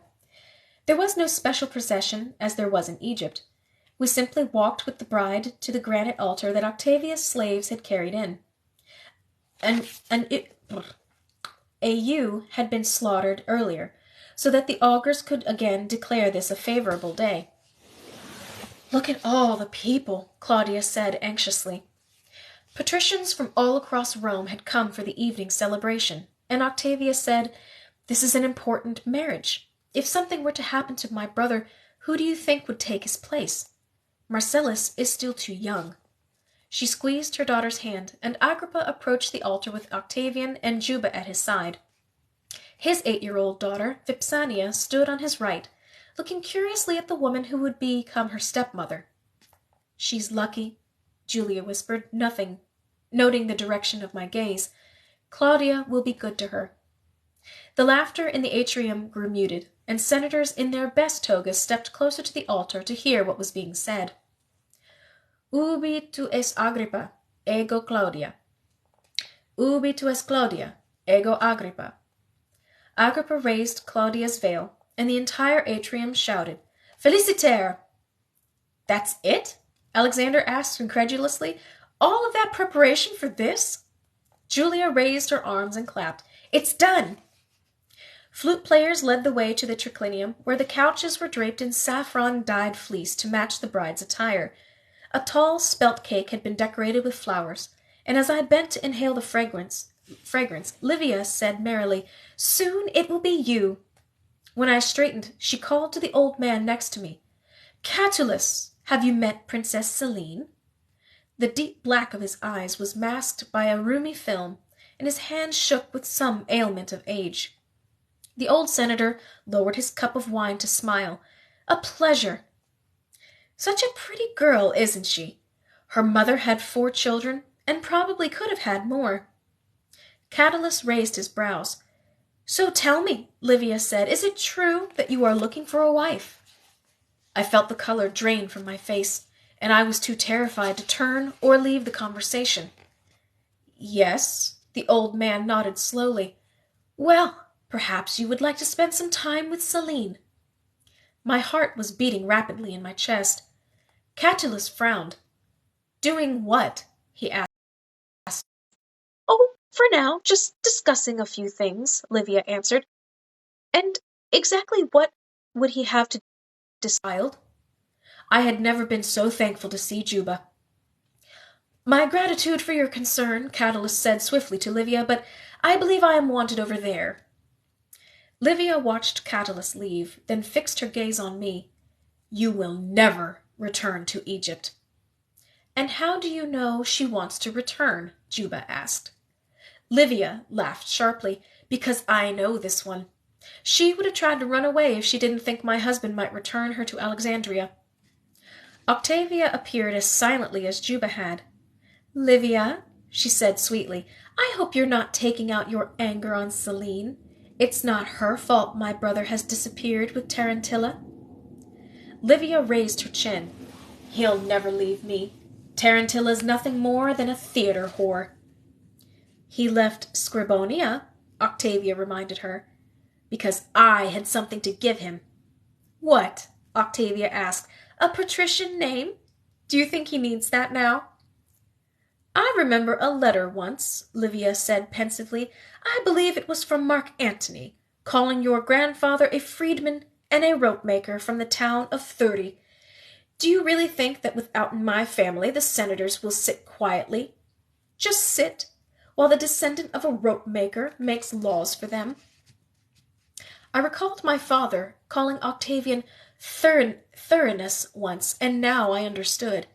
There was no special procession, as there was in Egypt. We simply walked with the bride to the granite altar that Octavia's slaves had carried in. A ewe had been slaughtered earlier, so that the augurs could again declare this a favorable day. Look at all the people, Claudia said anxiously. Patricians from all across Rome had come for the evening celebration, and Octavia said, This is an important marriage. If something were to happen to my brother, who do you think would take his place? Marcellus is still too young. She squeezed her daughter's hand, and Agrippa approached the altar with Octavian and Juba at his side. His 8-year-old daughter, Vipsania, stood on his right, looking curiously at the woman who would become her stepmother. She's lucky, Julia whispered, noting the direction of my gaze. Claudia will be good to her. The laughter in the atrium grew muted, and senators in their best togas stepped closer to the altar to hear what was being said. Ubi tu es Agrippa, ego Claudia. Ubi tu es Claudia, ego Agrippa. Agrippa raised Claudia's veil, and the entire atrium shouted, Feliciter! That's it? Alexander asked incredulously. All of that preparation for this? Julia raised her arms and clapped. It's done! Flute players led the way to the triclinium, where the couches were draped in saffron-dyed fleece to match the bride's attire. A tall spelt cake had been decorated with flowers, and as I bent to inhale the fragrance, Livia said merrily, Soon it will be you. When I straightened, she called to the old man next to me. Catullus, have you met Princess Selene? The deep black of his eyes was masked by a rheumy film, and his hand shook with some ailment of age. The old senator lowered his cup of wine to smile. A pleasure. Such a pretty girl, isn't she? Her mother had 4 children, and probably could have had more. Catullus raised his brows. So tell me, Livia said, is it true that you are looking for a wife? I felt the color drain from my face, and I was too terrified to turn or leave the conversation. Yes, the old man nodded slowly. Well, perhaps you would like to spend some time with Selene. My heart was beating rapidly in my chest. Catullus frowned. Doing what? He asked. Oh, for now, just discussing a few things, Livia answered. And exactly what would he have to decide? I had never been so thankful to see Juba. My gratitude for your concern, Catullus said swiftly to Livia, but I believe I am wanted over there. Livia watched Catullus leave, then fixed her gaze on me. You will never return to Egypt. And how do you know she wants to return? Juba asked. Livia laughed sharply. Because I know this one. She would have tried to run away if she didn't think my husband might return her to Alexandria. Octavia appeared as silently as Juba had. Livia, she said sweetly, I hope you're not taking out your anger on Selene. It's not her fault my brother has disappeared with Tarantilla. Livia raised her chin. He'll never leave me. Tarantilla's nothing more than a theater whore. He left Scribonia, Octavia reminded her, because I had something to give him. What? Octavia asked. A patrician name? Do you think he needs that now? I remember a letter once, Livia said pensively. I believe it was from Mark Antony, calling your grandfather a freedman and a rope-maker from the town of 30. Do you really think that without my family the senators will sit quietly? Just sit, while the descendant of a rope-maker makes laws for them? I recalled my father calling Octavian Thurinus once, and now I understood.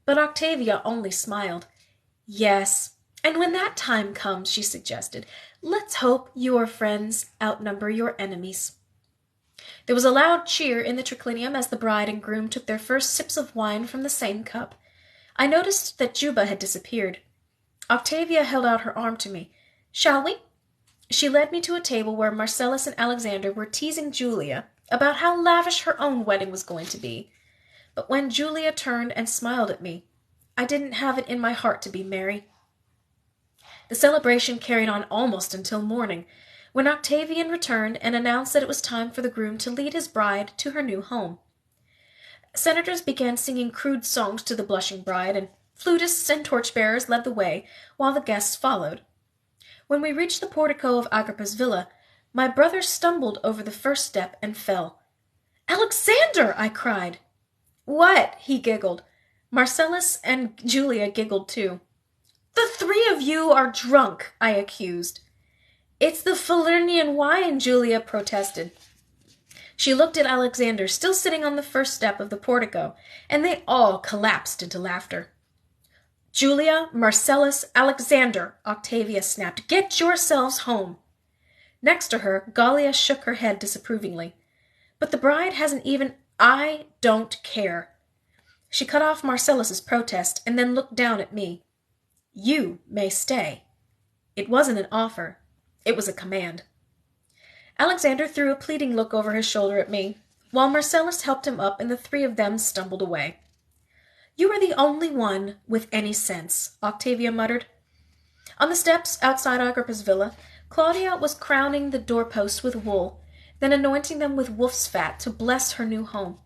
But Octavia only smiled. Yes, and when that time comes, she suggested, let's hope your friends outnumber your enemies. There was a loud cheer in the triclinium as the bride and groom took their first sips of wine from the same cup. I noticed that Juba had disappeared. Octavia held out her arm to me. Shall we? She led me to a table where Marcellus and Alexander were teasing Julia about how lavish her own wedding was going to be. But when Julia turned and smiled at me, I didn't have it in my heart to be merry. The celebration carried on almost until morning, when Octavian returned and announced that it was time for the groom to lead his bride to her new home. Senators began singing crude songs to the blushing bride, and flutists and torchbearers led the way, while the guests followed. When we reached the portico of Agrippa's villa, my brother stumbled over the first step and fell. Alexander! I cried. What? He giggled. Marcellus and Julia giggled too. The 3 of you are drunk, I accused. It's the Falernian wine, Julia protested. She looked at Alexander, still sitting on the first step of the portico, and they all collapsed into laughter. Julia, Marcellus, Alexander, Octavia snapped, get yourselves home. Next to her, Gallia shook her head disapprovingly. But the bride hasn't even... I don't care. She cut off Marcellus's protest and then looked down at me. You may stay. It wasn't an offer. It was a command. Alexander threw a pleading look over his shoulder at me, while Marcellus helped him up and the 3 of them stumbled away. You are the only one with any sense, Octavia muttered. On the steps outside Agrippa's villa, Claudia was crowning the doorposts with wool, then anointing them with wolf's fat to bless her new home.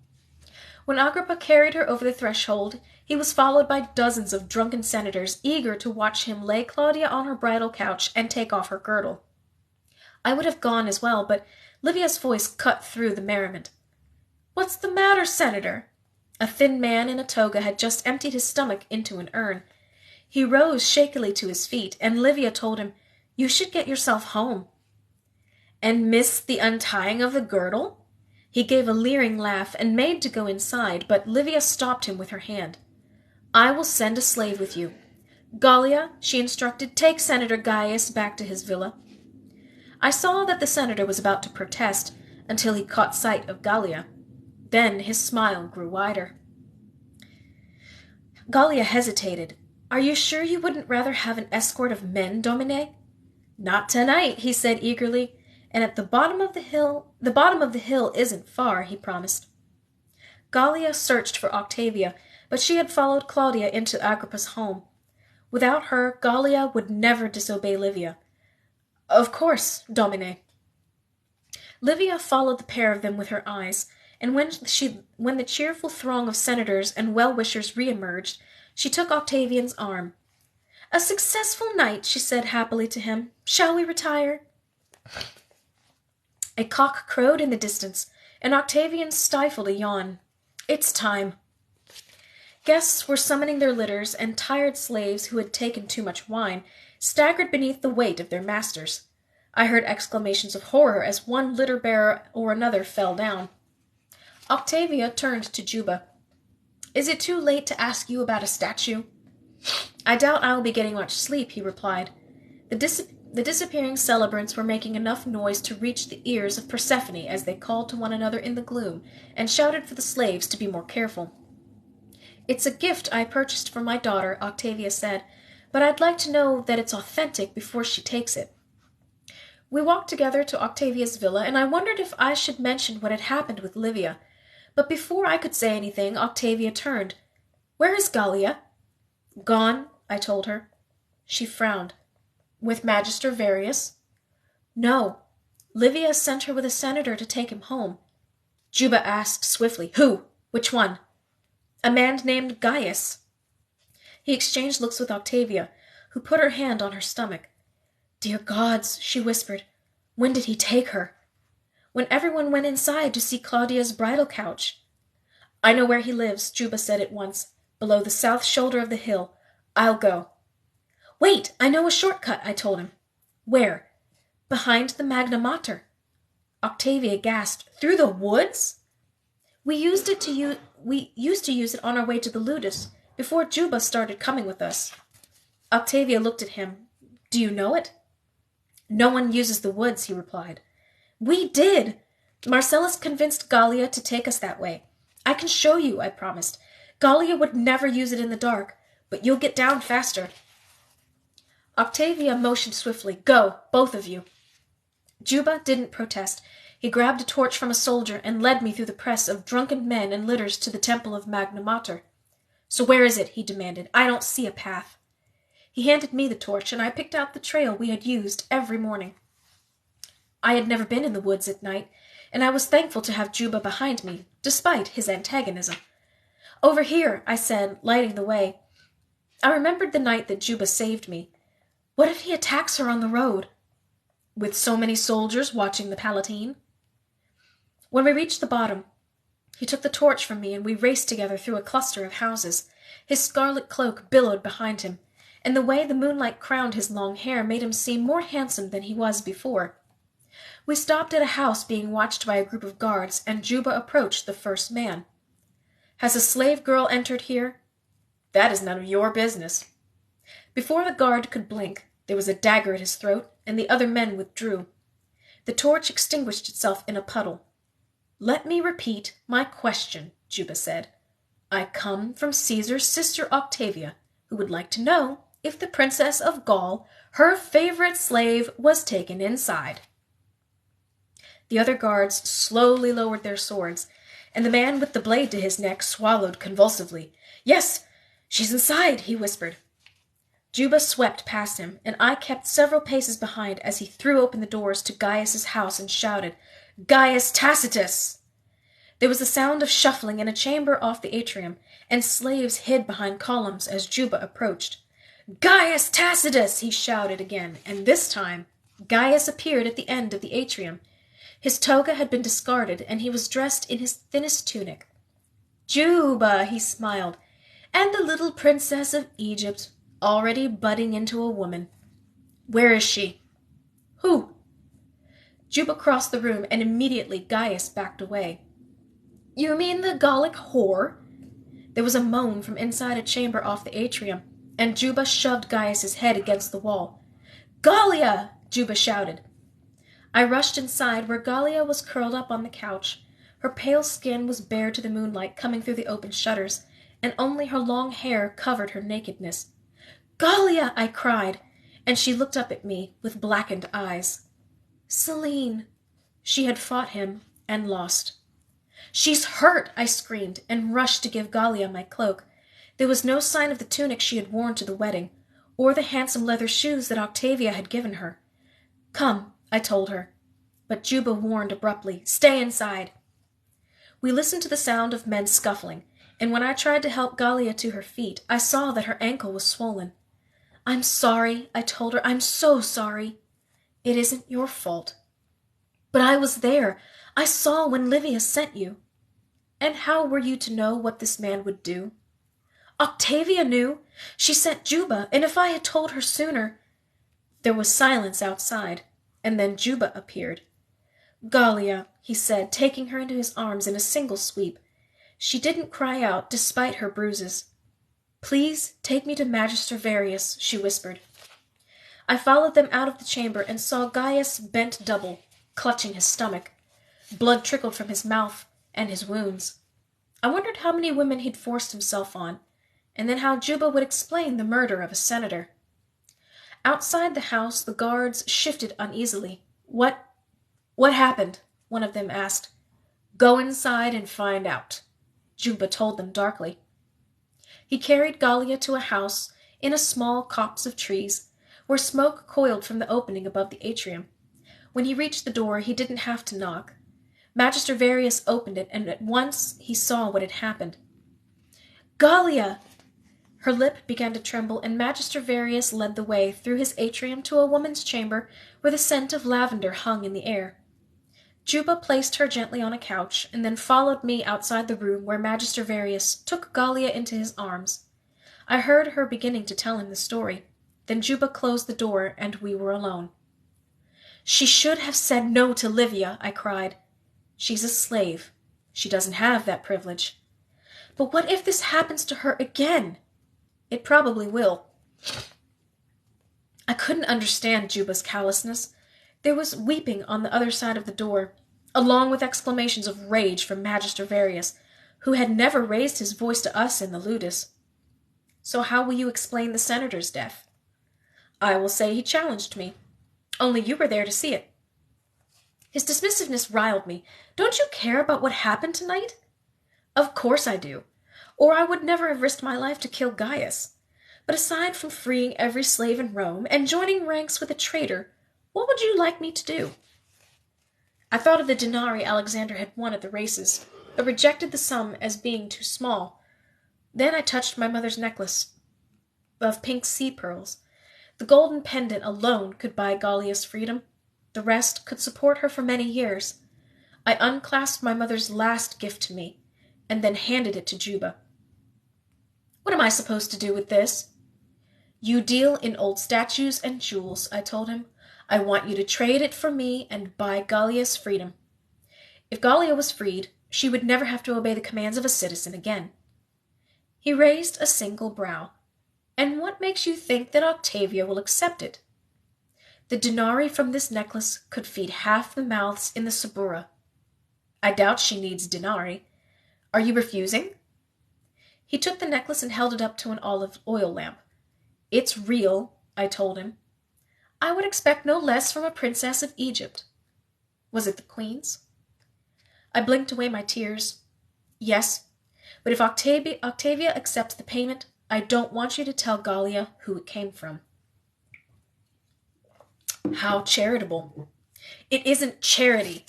When Agrippa carried her over the threshold, he was followed by dozens of drunken senators, eager to watch him lay Claudia on her bridal couch and take off her girdle. I would have gone as well, but Livia's voice cut through the merriment. What's the matter, Senator? A thin man in a toga had just emptied his stomach into an urn. He rose shakily to his feet, and Livia told him, You should get yourself home. And miss the untying of the girdle? He gave a leering laugh and made to go inside, but Livia stopped him with her hand. I will send a slave with you. Gallia, she instructed, take Senator Gaius back to his villa. I saw that the senator was about to protest until he caught sight of Gallia. Then his smile grew wider. Gallia hesitated. Are you sure you wouldn't rather have an escort of men, Domine? Not tonight, he said eagerly, and at the bottom of the hill isn't far, he promised. Gallia searched for Octavia, but she had followed Claudia into Agrippa's home. Without her, Gallia would never disobey Livia. Of course, Domine. Livia followed the pair of them with her eyes, and when the cheerful throng of senators and well-wishers re-emerged, she took Octavian's arm. A successful night, she said happily to him. Shall we retire? A cock crowed in the distance, and Octavian stifled a yawn. It's time. Guests were summoning their litters, and tired slaves who had taken too much wine staggered beneath the weight of their masters. I heard exclamations of horror as one litter-bearer or another fell down. Octavia turned to Juba. Is it too late to ask you about a statue? I doubt I will be getting much sleep, he replied. The disappearing celebrants were making enough noise to reach the ears of Persephone as they called to one another in the gloom and shouted for the slaves to be more careful. It's a gift I purchased for my daughter, Octavia said, but I'd like to know that it's authentic before she takes it. We walked together to Octavia's villa, and I wondered if I should mention what had happened with Livia. But before I could say anything, Octavia turned. Where is Gallia? Gone, I told her. She frowned. With Magister Varius? No. Livia sent her with a senator to take him home. Juba asked swiftly, Who? Which one? A man named Gaius. He exchanged looks with Octavia, who put her hand on her stomach. Dear gods, she whispered. When did he take her? When everyone went inside to see Claudia's bridal couch. I know where he lives, Juba said at once, below the south shoulder of the hill. I'll go. Wait, I know a shortcut, I told him. Where? Behind the Magna Mater. Octavia gasped. Through the woods? We used to use it on our way to the Ludus, before Juba started coming with us. Octavia looked at him. Do you know it? No one uses the woods, he replied. We did. Marcellus convinced Gallia to take us that way. I can show you, I promised. Gallia would never use it in the dark, but you'll get down faster. Octavia motioned swiftly. Go, both of you. Juba didn't protest. He grabbed a torch from a soldier and led me through the press of drunken men and litters to the temple of Magna Mater. So where is it? He demanded. I don't see a path. He handed me the torch, and I picked out the trail we had used every morning. I had never been in the woods at night, and I was thankful to have Juba behind me, despite his antagonism. Over here, I said, lighting the way. I remembered the night that Juba saved me. What if he attacks her on the road? With so many soldiers watching the Palatine? When we reached the bottom, he took the torch from me, and we raced together through a cluster of houses. His scarlet cloak billowed behind him, and the way the moonlight crowned his long hair made him seem more handsome than he was before. We stopped at a house being watched by a group of guards, and Juba approached the first man. Has a slave girl entered here? That is none of your business. Before the guard could blink, there was a dagger at his throat, and the other men withdrew. The torch extinguished itself in a puddle. Let me repeat my question, Juba said. I come from Caesar's sister Octavia, who would like to know if the Princess of Gaul, her favorite slave, was taken inside. The other guards slowly lowered their swords, and the man with the blade to his neck swallowed convulsively. Yes, she's inside, he whispered. Juba swept past him, and I kept several paces behind as he threw open the doors to Gaius's house and shouted, Gaius Tacitus! There was the sound of shuffling in a chamber off the atrium, and slaves hid behind columns as Juba approached. Gaius Tacitus! He shouted again, and this time Gaius appeared at the end of the atrium. His toga had been discarded, and he was dressed in his thinnest tunic. Juba, he smiled, and the little princess of Egypt, already budding into a woman. Where is she? Who? Juba crossed the room, and immediately Gaius backed away. You mean the Gallic whore? There was a moan from inside a chamber off the atrium. and Juba shoved Gaius's head against the wall. "Gallia!" Juba shouted. I rushed inside, where Gallia was curled up on the couch. Her pale skin was bare to the moonlight coming through the open shutters, and only her long hair covered her nakedness. "Gallia!" I cried, and she looked up at me with blackened eyes. "Celine." She had fought him and lost. "She's hurt!" I screamed, and rushed to give Gallia my cloak. There was no sign of the tunic she had worn to the wedding, or the handsome leather shoes that Octavia had given her. "Come," I told her, but Juba warned abruptly, "Stay inside." We listened to the sound of men scuffling, and when I tried to help Gallia to her feet, I saw that her ankle was swollen. "I'm sorry," I told her. "I'm so sorry." "It isn't your fault." "But I was there. I saw when Livia sent you." "And how were you to know what this man would do?" "Octavia knew. She sent Juba, and if I had told her sooner—" There was silence outside, and then Juba appeared. "Gallia," he said, taking her into his arms in a single sweep. She didn't cry out, despite her bruises. "Please take me to Magister Varius," she whispered. I followed them out of the chamber and saw Gaius bent double, clutching his stomach. Blood trickled from his mouth and his wounds. I wondered how many women he'd forced himself on, and then how Juba would explain the murder of a senator. Outside the house, the guards shifted uneasily. What happened?" one of them asked. "Go inside and find out," Juba told them darkly. He carried Gallia to a house in a small copse of trees, where smoke coiled from the opening above the atrium. When he reached the door, he didn't have to knock. Magister Varius opened it, and at once he saw what had happened. "Gallia!" Her lip began to tremble, and Magister Varius led the way through his atrium to a woman's chamber where the scent of lavender hung in the air. Juba placed her gently on a couch, and then followed me outside the room where Magister Varius took Gallia into his arms. I heard her beginning to tell him the story. Then Juba closed the door, and we were alone. "She should have said no to Livia," I cried. "She's a slave. She doesn't have that privilege." "But what if this happens to her again?" "It probably will." I couldn't understand Juba's callousness. There was weeping on the other side of the door, along with exclamations of rage from Magister Varius, who had never raised his voice to us in the ludus. "So how will you explain the senator's death?" "I will say he challenged me. Only you were there to see it." His dismissiveness riled me. "Don't you care about what happened tonight?" "Of course I do, or I would never have risked my life to kill Gaius. But aside from freeing every slave in Rome and joining ranks with a traitor, what would you like me to do?" I thought of the denarii Alexander had won at the races, but rejected the sum as being too small. Then I touched my mother's necklace of pink sea pearls. The golden pendant alone could buy Gallia's freedom. The rest could support her for many years. I unclasped my mother's last gift to me, and then handed it to Juba. "What am I supposed to do with this?" "You deal in old statues and jewels," I told him. "I want you to trade it for me and buy Gallia's freedom. If Gallia was freed, she would never have to obey the commands of a citizen again." He raised a single brow. "And what makes you think that Octavia will accept it?" "The denarii from this necklace could feed half the mouths in the Suburra." "I doubt she needs denarii. Are you refusing?" He took the necklace and held it up to an olive oil lamp. "It's real," I told him. "I would expect no less from a princess of Egypt." "Was it the queen's?" I blinked away my tears. "Yes, but if Octavia accepts the payment, I don't want you to tell Gallia who it came from." "How charitable." "It isn't charity.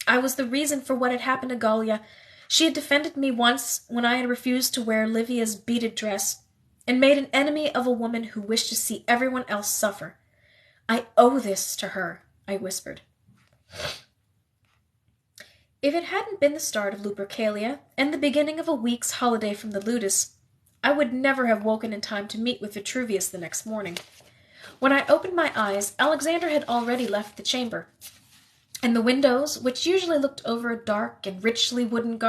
I was the reason for what had happened to Gallia. She had defended me once when I had refused to wear Livia's beaded dress, and made an enemy of a woman who wished to see everyone else suffer. I owe this to her," I whispered. If it hadn't been the start of Lupercalia and the beginning of a week's holiday from the ludus, I would never have woken in time to meet with Vitruvius the next morning. When I opened my eyes, Alexander had already left the chamber, and the windows, which usually looked over a dark and richly wooded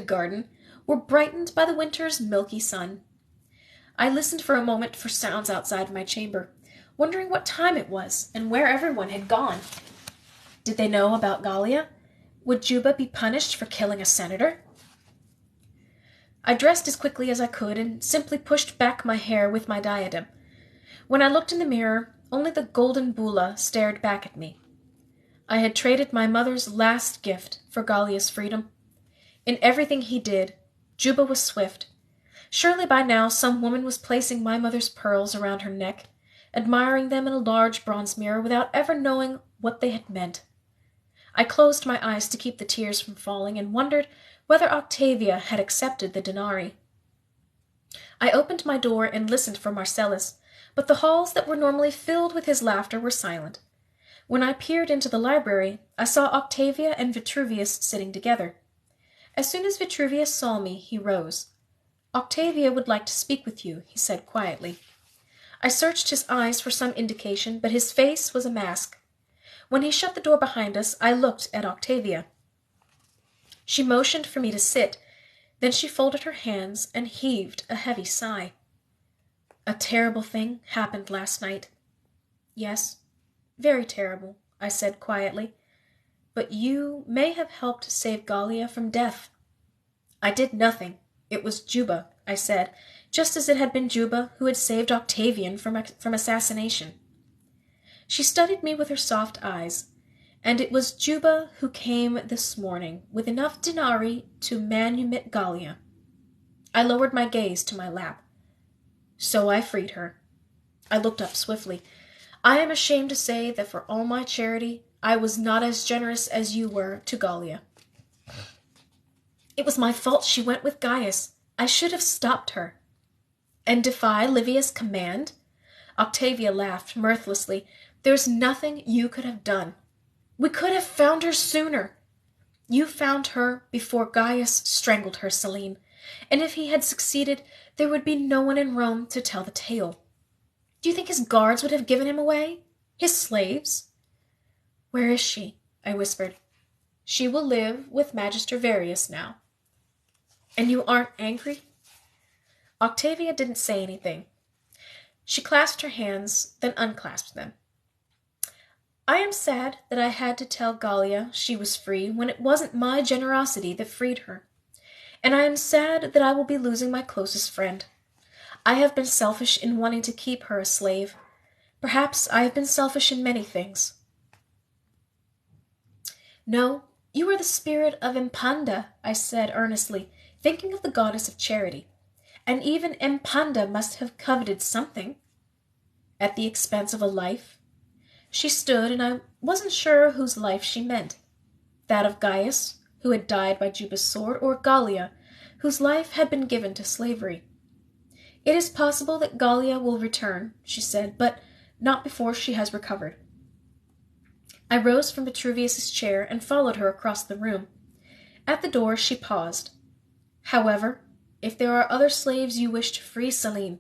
garden, were brightened by the winter's milky sun. I listened for a moment for sounds outside my chamber, wondering what time it was and where everyone had gone. Did they know about Gallia? Would Juba be punished for killing a senator? I dressed as quickly as I could and simply pushed back my hair with my diadem. When I looked in the mirror, only the golden bulla stared back at me. I had traded my mother's last gift for Gallia's freedom. In everything he did, Juba was swift. Surely by now some woman was placing my mother's pearls around her neck, admiring them in a large bronze mirror without ever knowing what they had meant. I closed my eyes to keep the tears from falling and wondered whether Octavia had accepted the denarii. I opened my door and listened for Marcellus, but the halls that were normally filled with his laughter were silent. When I peered into the library, I saw Octavia and Vitruvius sitting together. As soon as Vitruvius saw me, he rose. "Octavia would like to speak with you," he said quietly. I searched his eyes for some indication, but his face was a mask. When he shut the door behind us, I looked at Octavia. She motioned for me to sit, then she folded her hands and heaved a heavy sigh. "A terrible thing happened last night." "Yes, very terrible," I said quietly. "But you may have helped save Gallia from death." "I did nothing. It was Juba," I said, just as it had been Juba who had saved Octavian from assassination. She studied me with her soft eyes, "And it was Juba who came this morning with enough denarii to manumit Gallia." I lowered my gaze to my lap. "So I freed her." I looked up swiftly. "I am ashamed to say that for all my charity, I was not as generous as you were to Gallia. It was my fault she went with Gaius. I should have stopped her." "And defy Livia's command?" Octavia laughed mirthlessly. "There's nothing you could have done. We could have found her sooner." "You found her before Gaius strangled her, Selene, and if he had succeeded, there would be no one in Rome to tell the tale. Do you think his guards would have given him away? His slaves?" "Where is she?" I whispered. "She will live with Magister Varius now." "And you aren't angry?" Octavia didn't say anything. She clasped her hands, then unclasped them. "I am sad that I had to tell Gallia she was free when it wasn't my generosity that freed her. And I am sad that I will be losing my closest friend. I have been selfish in wanting to keep her a slave. Perhaps I have been selfish in many things." "No, you are the spirit of Empanda," I said earnestly, thinking of the goddess of charity. "And even Empanda must have coveted something." "At the expense of a life?" She stood, and I wasn't sure whose life she meant. That of Gaius, who had died by Juba's sword, or Gallia, whose life had been given to slavery. "It is possible that Gallia will return," she said, "but not before she has recovered." I rose from Vitruvius's chair and followed her across the room. At the door she paused. "However, if there are other slaves you wish to free, Selene,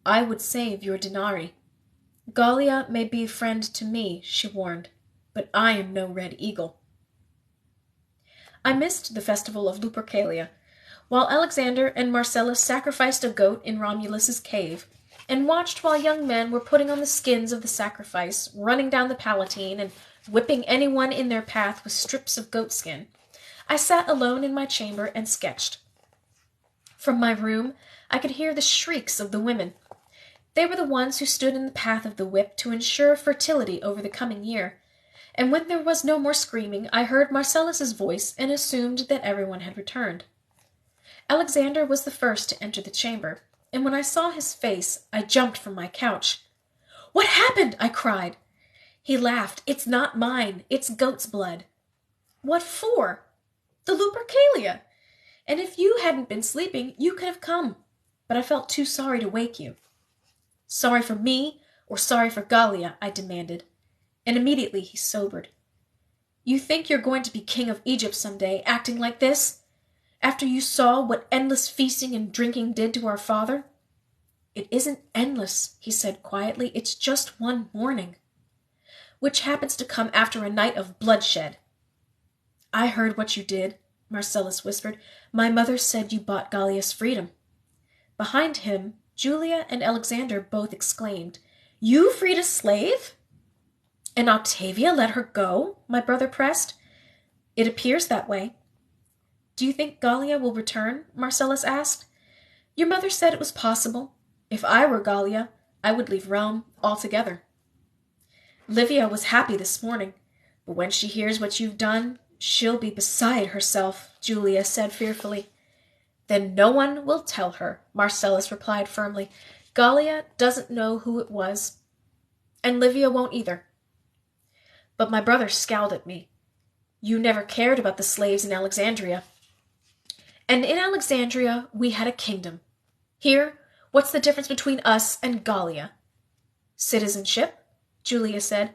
I would save your denarii. Gallia may be a friend to me," she warned, "but I am no red eagle." I missed the festival of Lupercalia, while Alexander and Marcellus sacrificed a goat in Romulus's cave, and watched while young men were putting on the skins of the sacrifice, running down the Palatine, and whipping anyone in their path with strips of goatskin. I sat alone in my chamber and sketched. From my room, I could hear the shrieks of the women. They were the ones who stood in the path of the whip to ensure fertility over the coming year, and when there was no more screaming, I heard Marcellus's voice and assumed that everyone had returned. Alexander was the first to enter the chamber, and when I saw his face, I jumped from my couch. "What happened?" I cried. He laughed. "It's not mine. It's goat's blood." "What for?" "The Lupercalia. And if you hadn't been sleeping, you could have come. But I felt too sorry to wake you." "Sorry for me, or sorry for Gallia?" I demanded. And immediately he sobered. "You think you're going to be king of Egypt some day, acting like this? After you saw what endless feasting and drinking did to our father?" "It isn't endless," he said quietly. "It's just one morning." "Which happens to come after a night of bloodshed." "I heard what you did," Marcellus whispered. "My mother said you bought Gallia's freedom." Behind him, Julia and Alexander both exclaimed, "You freed a slave?" "And Octavia let her go?" my brother pressed. "It appears that way." "Do you think Gallia will return?" Marcellus asked. "Your mother said it was possible. If I were Gallia, I would leave Rome altogether." "Livia was happy this morning, but when she hears what you've done, she'll be beside herself," Julia said fearfully. "Then no one will tell her," Marcellus replied firmly. "Gallia doesn't know who it was, and Livia won't either." But my brother scowled at me. "You never cared about the slaves in Alexandria." "And in Alexandria we had a kingdom. Here, what's the difference between us and Gallia?" "Citizenship," Julia said.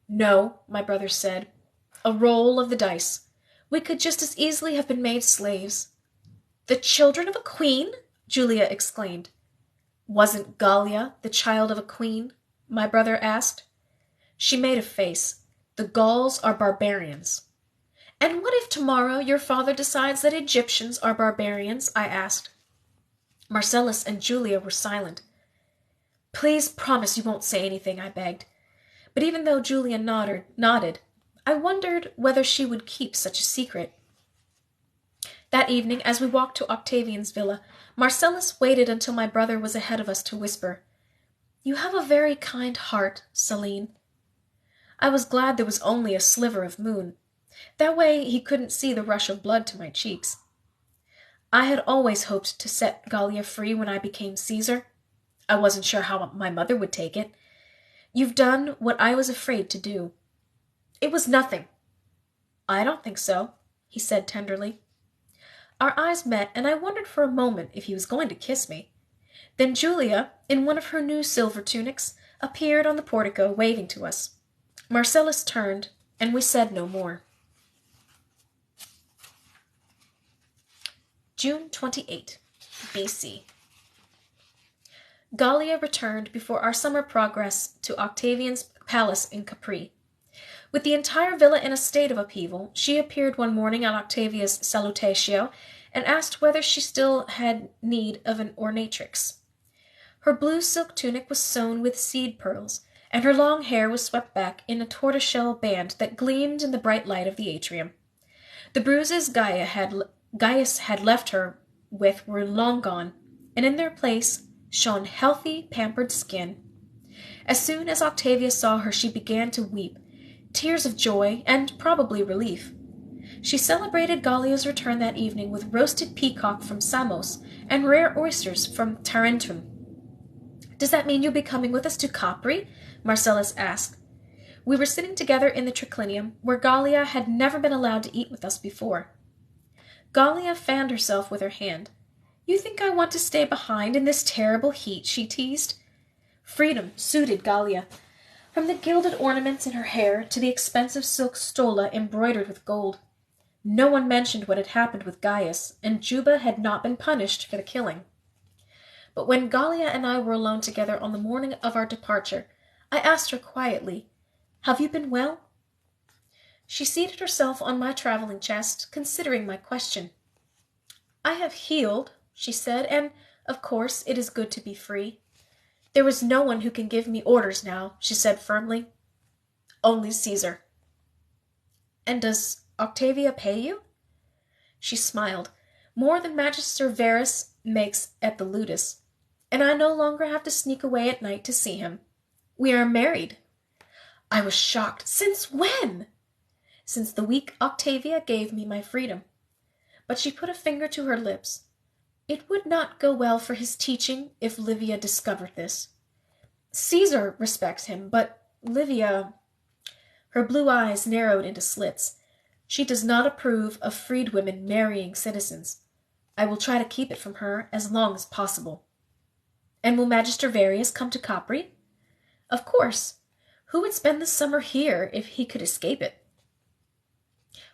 "No," my brother said. "A roll of the dice. We could just as easily have been made slaves." "The children of a queen?" Julia exclaimed. "Wasn't Gallia the child of a queen?" my brother asked. She made a face. "The Gauls are barbarians." "And what if tomorrow your father decides that Egyptians are barbarians?" I asked. Marcellus and Julia were silent. "Please promise you won't say anything," I begged. But even though Julia nodded, I wondered whether she would keep such a secret. That evening, as we walked to Octavian's villa, Marcellus waited until my brother was ahead of us to whisper, "You have a very kind heart, Celine." I was glad there was only a sliver of moon. That way he couldn't see the rush of blood to my cheeks. I had always hoped to set Gallia free when I became Caesar. I wasn't sure how my mother would take it. "You've done what I was afraid to do." "It was nothing." "I don't think so," he said tenderly. Our eyes met, and I wondered for a moment if he was going to kiss me. Then Julia, in one of her new silver tunics, appeared on the portico, waving to us. Marcellus turned, and we said no more. June 28, B.C. Gallia returned before our summer progress to Octavian's palace in Capri. With the entire villa in a state of upheaval, she appeared one morning on Octavia's salutatio and asked whether she still had need of an ornatrix. Her blue silk tunic was sewn with seed pearls, and her long hair was swept back in a tortoiseshell band that gleamed in the bright light of the atrium. The bruises Gaius had left her with were long gone, and in their place shone healthy, pampered skin. As soon as Octavia saw her, she began to weep, tears of joy and probably relief. She celebrated Gallia's return that evening with roasted peacock from Samos and rare oysters from Tarentum. "Does that mean you'll be coming with us to Capri?" Marcellus asked. We were sitting together in the triclinium, where Gallia had never been allowed to eat with us before. Gallia fanned herself with her hand. "You think I want to stay behind in this terrible heat?" she teased. Freedom suited Gallia. From the gilded ornaments in her hair to the expensive silk stola embroidered with gold. No one mentioned what had happened with Gaius, and Juba had not been punished for the killing. But when Gallia and I were alone together on the morning of our departure, I asked her quietly, "Have you been well?" She seated herself on my traveling chest, considering my question. "I have healed," she said, "and, of course, it is good to be free. There is no one who can give me orders now," she said firmly. "Only Caesar." "And does Octavia pay you?" She smiled. "More than Magister Verus makes at the ludus, and I no longer have to sneak away at night to see him. We are married." I was shocked. "Since when?" "Since the week Octavia gave me my freedom." But she put a finger to her lips. "It would not go well for his teaching if Livia discovered this. Caesar respects him, but Livia—" Her blue eyes narrowed into slits. "She does not approve of freedwomen marrying citizens. I will try to keep it from her as long as possible." "And will Magister Varius come to Capri?" "Of course. Who would spend the summer here if he could escape it?"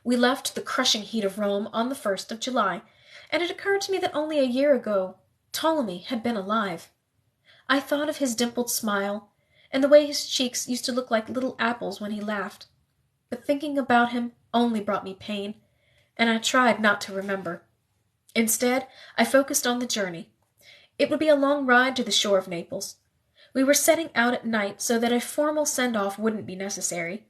We left the crushing heat of Rome on the 1st of July, and it occurred to me that only a year ago Ptolemy had been alive. I thought of his dimpled smile, and the way his cheeks used to look like little apples when he laughed. But thinking about him only brought me pain, and I tried not to remember. Instead, I focused on the journey. It would be a long ride to the shore of Naples. We were setting out at night so that a formal send-off wouldn't be necessary.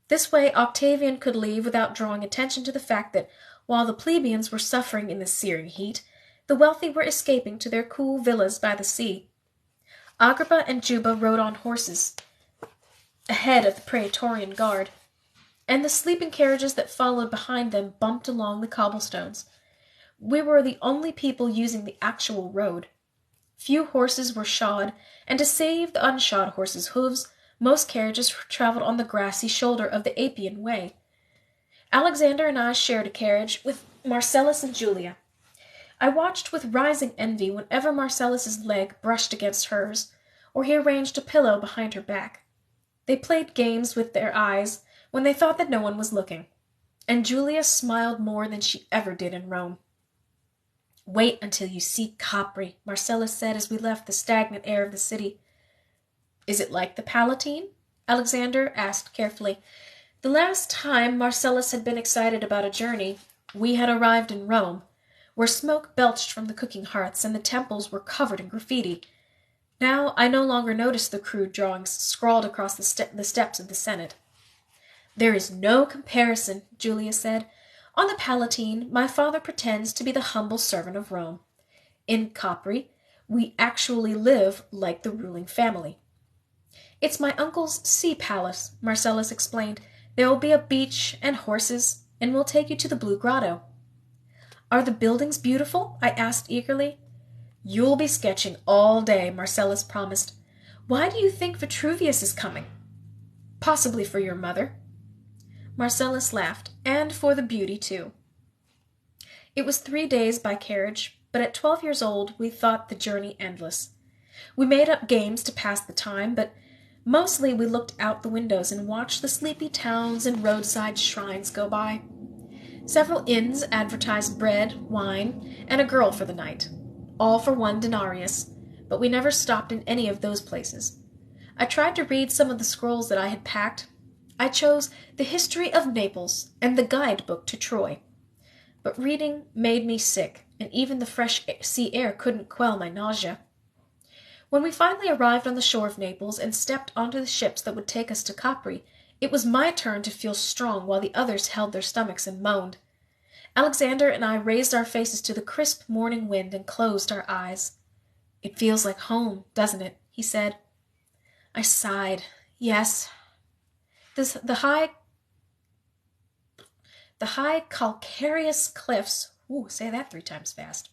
This way Octavian could leave without drawing attention to the fact that while the plebeians were suffering in the searing heat, the wealthy were escaping to their cool villas by the sea. Agrippa and Juba rode on horses ahead of the Praetorian Guard, and the sleeping carriages that followed behind them bumped along the cobblestones. We were the only people using the actual road. Few horses were shod, and to save the unshod horses' hooves, most carriages traveled on the grassy shoulder of the Appian Way. Alexander and I shared a carriage with Marcellus and Julia. I watched with rising envy whenever Marcellus's leg brushed against hers, or he arranged a pillow behind her back. They played games with their eyes when they thought that no one was looking, and Julia smiled more than she ever did in Rome. "Wait until you see Capri," Marcellus said as we left the stagnant air of the city. "Is it like the Palatine?" Alexander asked carefully. The last time Marcellus had been excited about a journey, we had arrived in Rome, where smoke belched from the cooking hearths and the temples were covered in graffiti. Now I no longer noticed the crude drawings scrawled across the steps of the Senate. "There is no comparison," Julia said. "On the Palatine, my father pretends to be the humble servant of Rome. In Capri, we actually live like the ruling family." "It's my uncle's sea palace," Marcellus explained. "There will be a beach and horses, and we'll take you to the Blue Grotto." "Are the buildings beautiful?" I asked eagerly. "You'll be sketching all day," Marcellus promised. "Why do you think Vitruvius is coming?" "Possibly for your mother." Marcellus laughed, "and for the beauty, too." It was 3 days by carriage, but at 12 years old we thought the journey endless. We made up games to pass the time, but mostly we looked out the windows and watched the sleepy towns and roadside shrines go by. Several inns advertised bread, wine, and a girl for the night, all for 1 denarius, but we never stopped in any of those places. I tried to read some of the scrolls that I had packed. I chose the History of Naples and the guide-book to Troy. But reading made me sick, and even the fresh sea air couldn't quell my nausea. When we finally arrived on the shore of Naples and stepped onto the ships that would take us to Capri, it was my turn to feel strong while the others held their stomachs and moaned. Alexander and I raised our faces to the crisp morning wind and closed our eyes. "It feels like home, doesn't it?" he said. I sighed. Yes. The high calcareous cliffs, say that 3 times fast,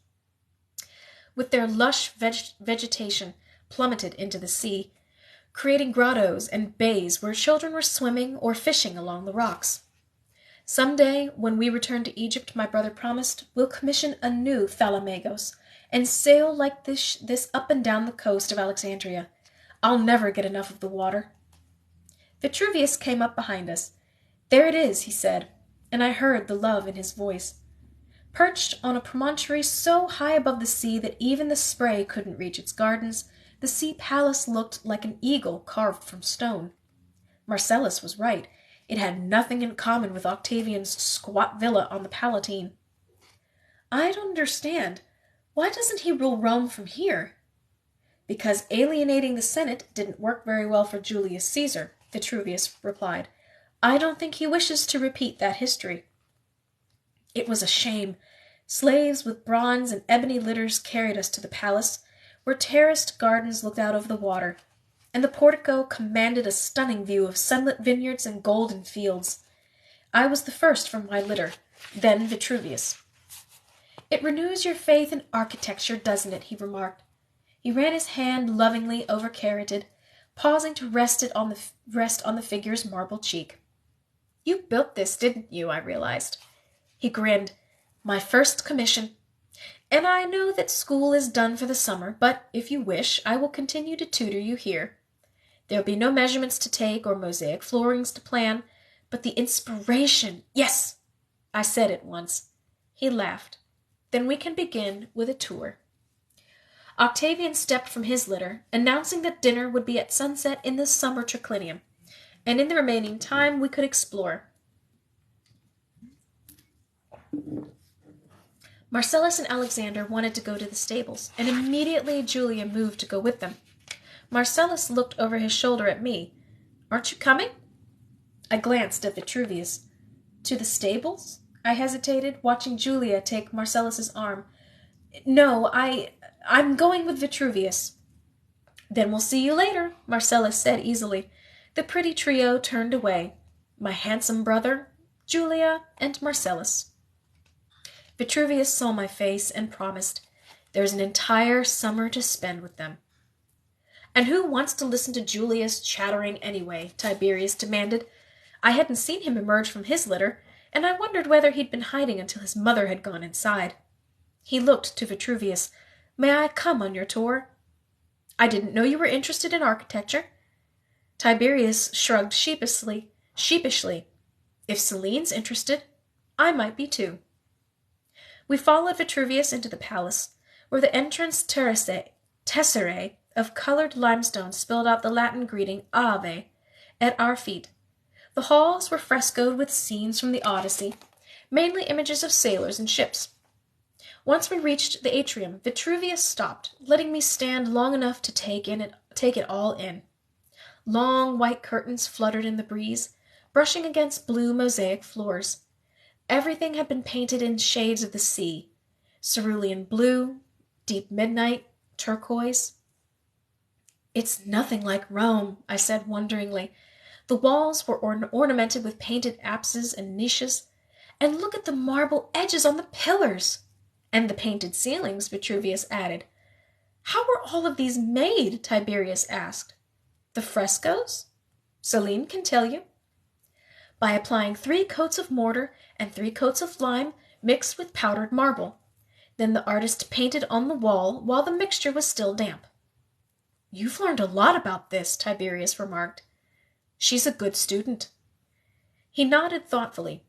with their lush vegetation plummeted into the sea, creating grottos and bays where children were swimming or fishing along the rocks. Someday, when we return to Egypt, my brother promised, we'll commission a new Thalamagos and sail like this up and down the coast of Alexandria. I'll never get enough of the water. Vitruvius came up behind us. "There it is," he said, and I heard the love in his voice. Perched on a promontory so high above the sea that even the spray couldn't reach its gardens, the sea palace looked like an eagle carved from stone. Marcellus was right. It had nothing in common with Octavian's squat villa on the Palatine. "I don't understand. Why doesn't he rule Rome from here?" "Because alienating the Senate didn't work very well for Julius Caesar," Vitruvius replied. "I don't think he wishes to repeat that history." It was a shame. Slaves with bronze and ebony litters carried us to the palace, where terraced gardens looked out over the water, and the portico commanded a stunning view of sunlit vineyards and golden fields. I was the first from my litter, then Vitruvius. "It renews your faith in architecture, doesn't it?" he remarked. He ran his hand lovingly over Caryatid, pausing to rest on the figure's marble cheek. "You built this, didn't you?" I realized. He grinned. "My first commission. And I know that school is done for the summer, but if you wish, I will continue to tutor you here. There'll be no measurements to take or mosaic floorings to plan, but the inspiration, yes!" I said it once. He laughed. "Then we can begin with a tour." Octavian stepped from his litter, announcing that dinner would be at sunset in the summer triclinium, and in the remaining time we could explore. Marcellus and Alexander wanted to go to the stables, and immediately Julia moved to go with them. Marcellus looked over his shoulder at me. "Aren't you coming?" I glanced at Vitruvius. "To the stables?" I hesitated, watching Julia take Marcellus's arm. "No, I'm going with Vitruvius." "Then we'll see you later," Marcellus said easily. The pretty trio turned away. My handsome brother, Julia, and Marcellus. Vitruvius saw my face and promised, "There's an entire summer to spend with them." "And who wants to listen to Julia's chattering anyway?" Tiberius demanded. I hadn't seen him emerge from his litter, and I wondered whether he'd been hiding until his mother had gone inside. He looked to Vitruvius. "May I come on your tour?" "I didn't know you were interested in architecture." Tiberius shrugged sheepishly. "If Celine's interested, I might be too." We followed Vitruvius into the palace, where the entrance tesserae of colored limestone spilled out the Latin greeting Ave at our feet. The halls were frescoed with scenes from the Odyssey, mainly images of sailors and ships. Once we reached the atrium, Vitruvius stopped, letting me stand long enough to take it all in. Long white curtains fluttered in the breeze, brushing against blue mosaic floors. Everything had been painted in shades of the sea: cerulean blue, deep midnight, turquoise. "It's nothing like Rome," I said wonderingly. The walls were ornamented with painted apses and niches. "And look at the marble edges on the pillars!" "And the painted ceilings," Vitruvius added. "How were all of these made?" Tiberius asked. "The frescoes? Celine can tell you." "By applying 3 coats of mortar and 3 coats of lime mixed with powdered marble. Then the artist painted on the wall while the mixture was still damp." "You've learned a lot about this," Tiberius remarked. "She's a good student." He nodded thoughtfully.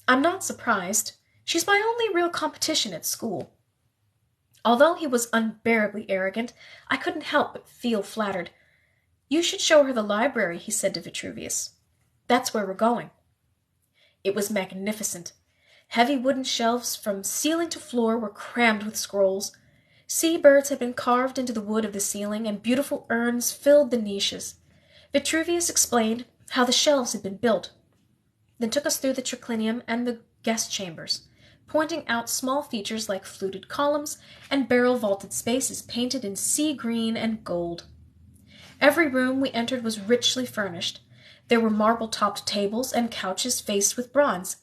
"I'm not surprised. She's my only real competition at school." Although he was unbearably arrogant, I couldn't help but feel flattered. "You should show her the library," he said to Vitruvius. "That's where we're going." It was magnificent. Heavy wooden shelves from ceiling to floor were crammed with scrolls. Seabirds had been carved into the wood of the ceiling, and beautiful urns filled the niches. Vitruvius explained how the shelves had been built, then took us through the triclinium and the guest chambers, pointing out small features like fluted columns and barrel-vaulted spaces painted in sea green and gold. Every room we entered was richly furnished. There were marble-topped tables and couches faced with bronze.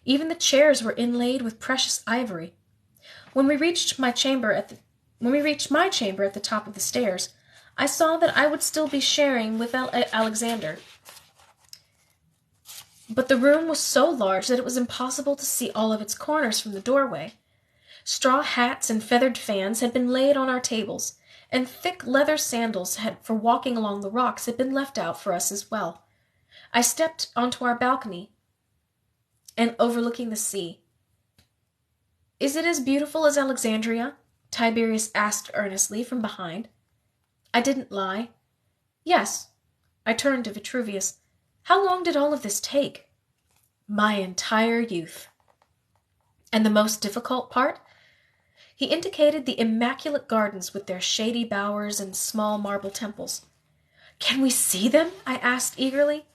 Even the chairs were inlaid with precious ivory. When we reached my chamber at the top of the stairs, I saw that I would still be sharing with Alexander. But the room was so large that it was impossible to see all of its corners from the doorway. Straw hats and feathered fans had been laid on our tables, and thick leather sandals for walking along the rocks had been left out for us as well. I stepped onto our balcony and overlooking the sea. "Is it as beautiful as Alexandria?" Tiberius asked earnestly from behind. I didn't lie. "Yes." I turned to Vitruvius. "How long did all of this take?" "My entire youth." "And the most difficult part?" He indicated the immaculate gardens with their shady bowers and small marble temples. "Can we see them?" I asked eagerly.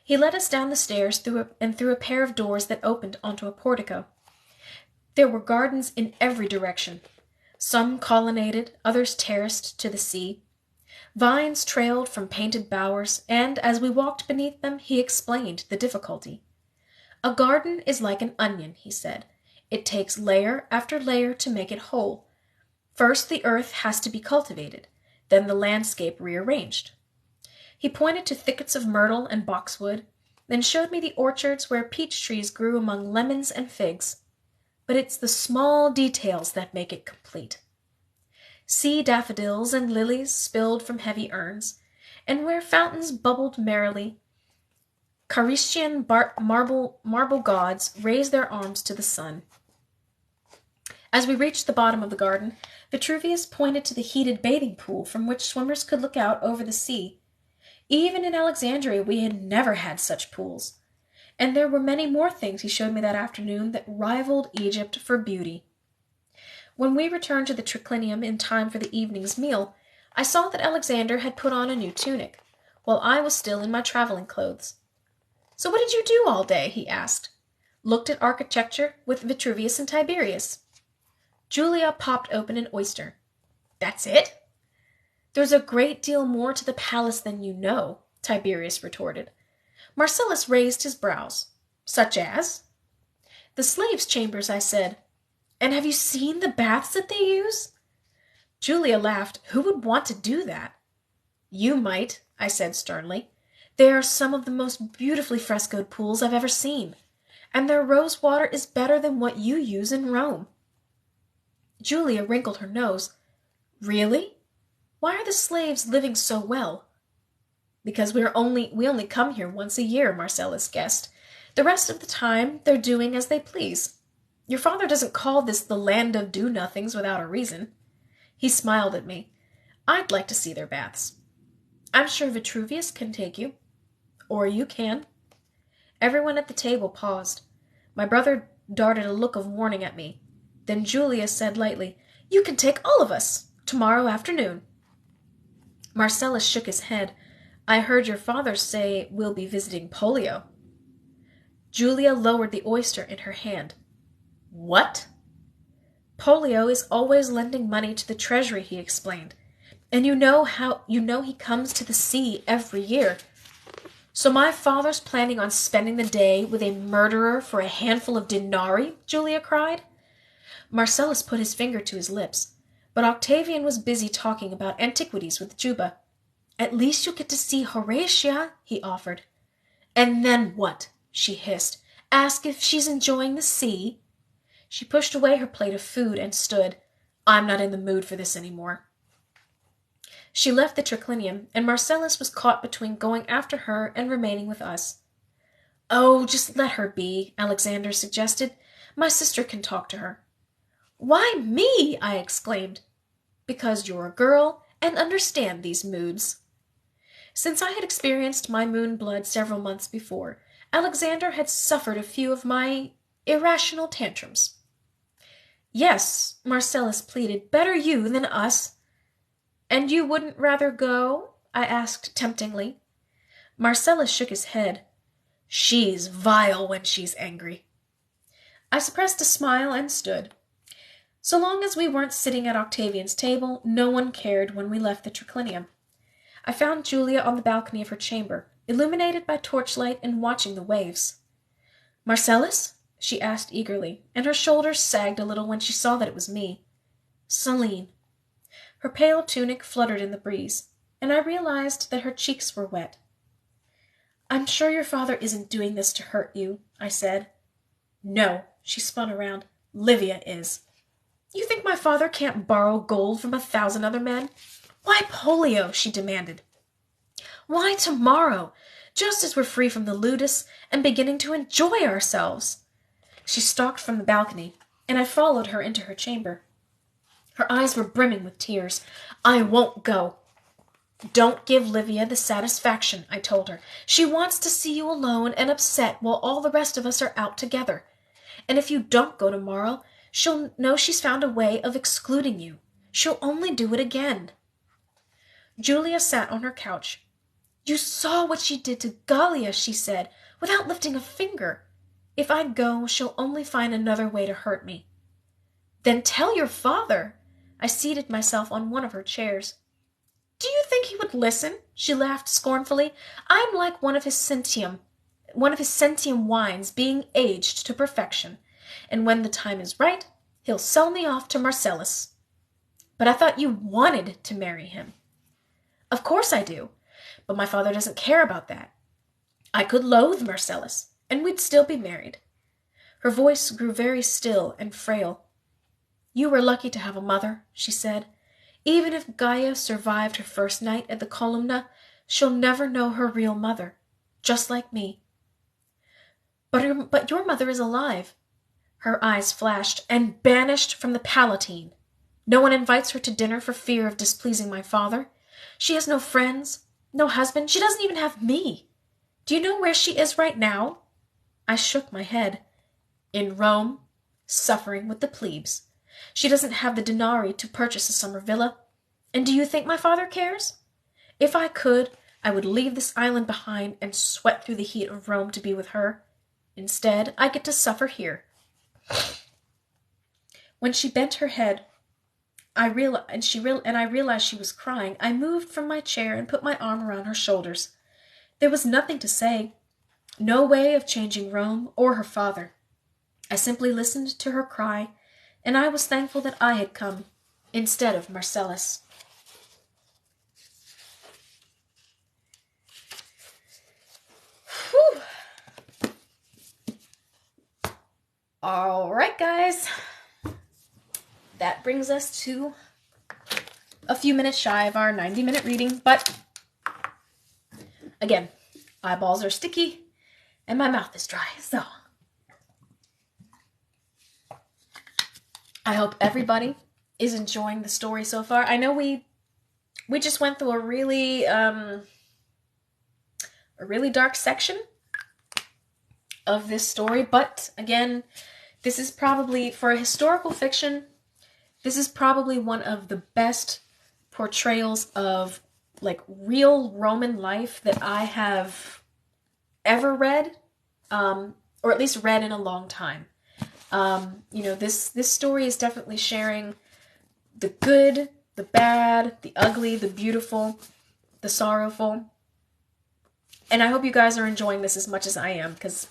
He led us down the stairs through a pair of doors that opened onto a portico. There were gardens in every direction. Some colonnaded, others terraced to the sea. Vines trailed from painted bowers, and as we walked beneath them, he explained the difficulty. "A garden is like an onion," he said. "It takes layer after layer to make it whole. First the earth has to be cultivated, then the landscape rearranged." He pointed to thickets of myrtle and boxwood, then showed me the orchards where peach trees grew among lemons and figs. But it's the small details that make it complete. Sea daffodils and lilies spilled from heavy urns, and where fountains bubbled merrily, Carystian marble gods raised their arms to the sun. As we reached the bottom of the garden, Vitruvius pointed to the heated bathing pool from which swimmers could look out over the sea. Even in Alexandria we had never had such pools. And there were many more things he showed me that afternoon that rivaled Egypt for beauty. When we returned to the triclinium in time for the evening's meal, I saw that Alexander had put on a new tunic, while I was still in my traveling clothes. "So what did you do all day?" he asked. "Looked at architecture with Vitruvius and Tiberius." Julia popped open an oyster. "That's it?" "There's a great deal more to the palace than you know," Tiberius retorted. Marcellus raised his brows. "Such as?" "The slaves' chambers," I said. "And have you seen the baths that they use?" Julia laughed. "Who would want to do that?" "You might," I said sternly. "They are some of the most beautifully frescoed pools I've ever seen, and their rose water is better than what you use in Rome." Julia wrinkled her nose. "Really? Why are the slaves living so well?" "Because we only come here once a year," Marcellus guessed. "The rest of the time they're doing as they please. Your father doesn't call this the land of do-nothings without a reason." He smiled at me. "I'd like to see their baths." "I'm sure Vitruvius can take you." "Or you can." Everyone at the table paused. My brother darted a look of warning at me. Then Julia said lightly, "You can take all of us, tomorrow afternoon." Marcellus shook his head. "I heard your father say we'll be visiting Pollio." Julia lowered the oyster in her hand. "What?" "Pollio is always lending money to the treasury," he explained. "And you know he comes to the sea every year. So my father's planning on spending the day with a murderer for a handful of denarii?" Julia cried. Marcellus put his finger to his lips, but Octavian was busy talking about antiquities with Juba. "At least you'll get to see Horatia," he offered. "And then what?" she hissed. "Ask if she's enjoying the sea?" She pushed away her plate of food and stood. "I'm not in the mood for this anymore." She left the triclinium, and Marcellus was caught between going after her and remaining with us. "Oh, just let her be," Alexander suggested. "My sister can talk to her." "Why me?" I exclaimed. "Because you're a girl and understand these moods." Since I had experienced my moon blood several months before, Alexander had suffered a few of my irrational tantrums. "Yes," Marcellus pleaded, "better you than us." "And you wouldn't rather go?" I asked temptingly. Marcellus shook his head. "She's vile when she's angry." I suppressed a smile and stood. So long as we weren't sitting at Octavian's table, no one cared when we left the triclinium. I found Julia on the balcony of her chamber, illuminated by torchlight and watching the waves. "Marcellus?" she asked eagerly, and her shoulders sagged a little when she saw that it was me. "Celine." Her pale tunic fluttered in the breeze, and I realized that her cheeks were wet. "I'm sure your father isn't doing this to hurt you," I said. "No," she spun around. "Livia is." "You think my father can't borrow gold from 1,000 other men?" "Why Pollio?" she demanded. "Why tomorrow, just as we're free from the ludus and beginning to enjoy ourselves?" She stalked from the balcony, and I followed her into her chamber. Her eyes were brimming with tears. "I won't go." "Don't give Livia the satisfaction," I told her. "She wants to see you alone and upset while all the rest of us are out together. And if you don't go tomorrow, she'll know she's found a way of excluding you. She'll only do it again." Julia sat on her couch. "You saw what she did to Gallia," she said, "without lifting a finger. If I go, she'll only find another way to hurt me." "Then tell your father." I seated myself on one of her chairs. "Do you think he would listen?" She laughed scornfully. "I'm like one of his Centium wines being aged to perfection, and when the time is right, he'll sell me off to Marcellus." "But I thought you wanted to marry him." "Of course I do, but my father doesn't care about that. I could loathe Marcellus, and we'd still be married." Her voice grew very still and frail. "You were lucky to have a mother," she said. "Even if Gaia survived her first night at the Columna, she'll never know her real mother, just like me." But your mother is alive." Her eyes flashed. "And banished from the Palatine. No one invites her to dinner for fear of displeasing my father. She has no friends, no husband. She doesn't even have me. Do you know where she is right now?" I shook my head. "In Rome, suffering with the plebes. She doesn't have the denarii to purchase a summer villa. And do you think my father cares? If I could, I would leave this island behind and sweat through the heat of Rome to be with her. Instead, I get to suffer here. When she bent her head, I realized she was crying, I moved from my chair and put my arm around her shoulders. There was nothing to say, no way of changing Rome or her father. I simply listened to her cry, and I was thankful that I had come instead of Marcellus. Whew. All right, guys. That brings us to a few minutes shy of our 90-minute reading, but again, eyeballs are sticky and my mouth is dry, so I hope everybody is enjoying the story so far. I know we just went through a really dark section of this story, but again, this is probably, for a historical fiction, this is probably one of the best portrayals of like real Roman life that I have ever read, or at least read in a long time. This story is definitely sharing the good, the bad, the ugly, the beautiful, the sorrowful. And I hope you guys are enjoying this as much as I am, because,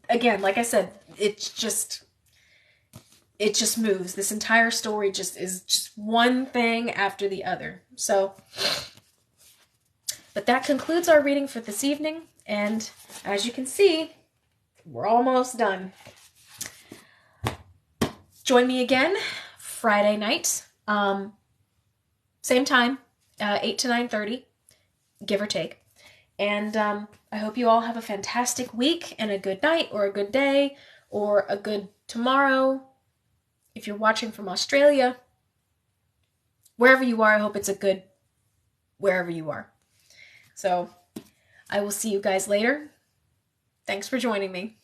again, like I said, it just moves. This entire story is just one thing after the other. So, but that concludes our reading for this evening. And as you can see, we're almost done. Join me again Friday night, same time, 8 to 9:30, give or take. And I hope you all have a fantastic week and a good night or a good day or a good tomorrow. If you're watching from Australia, wherever you are, I hope it's a good wherever you are. So I will see you guys later. Thanks for joining me.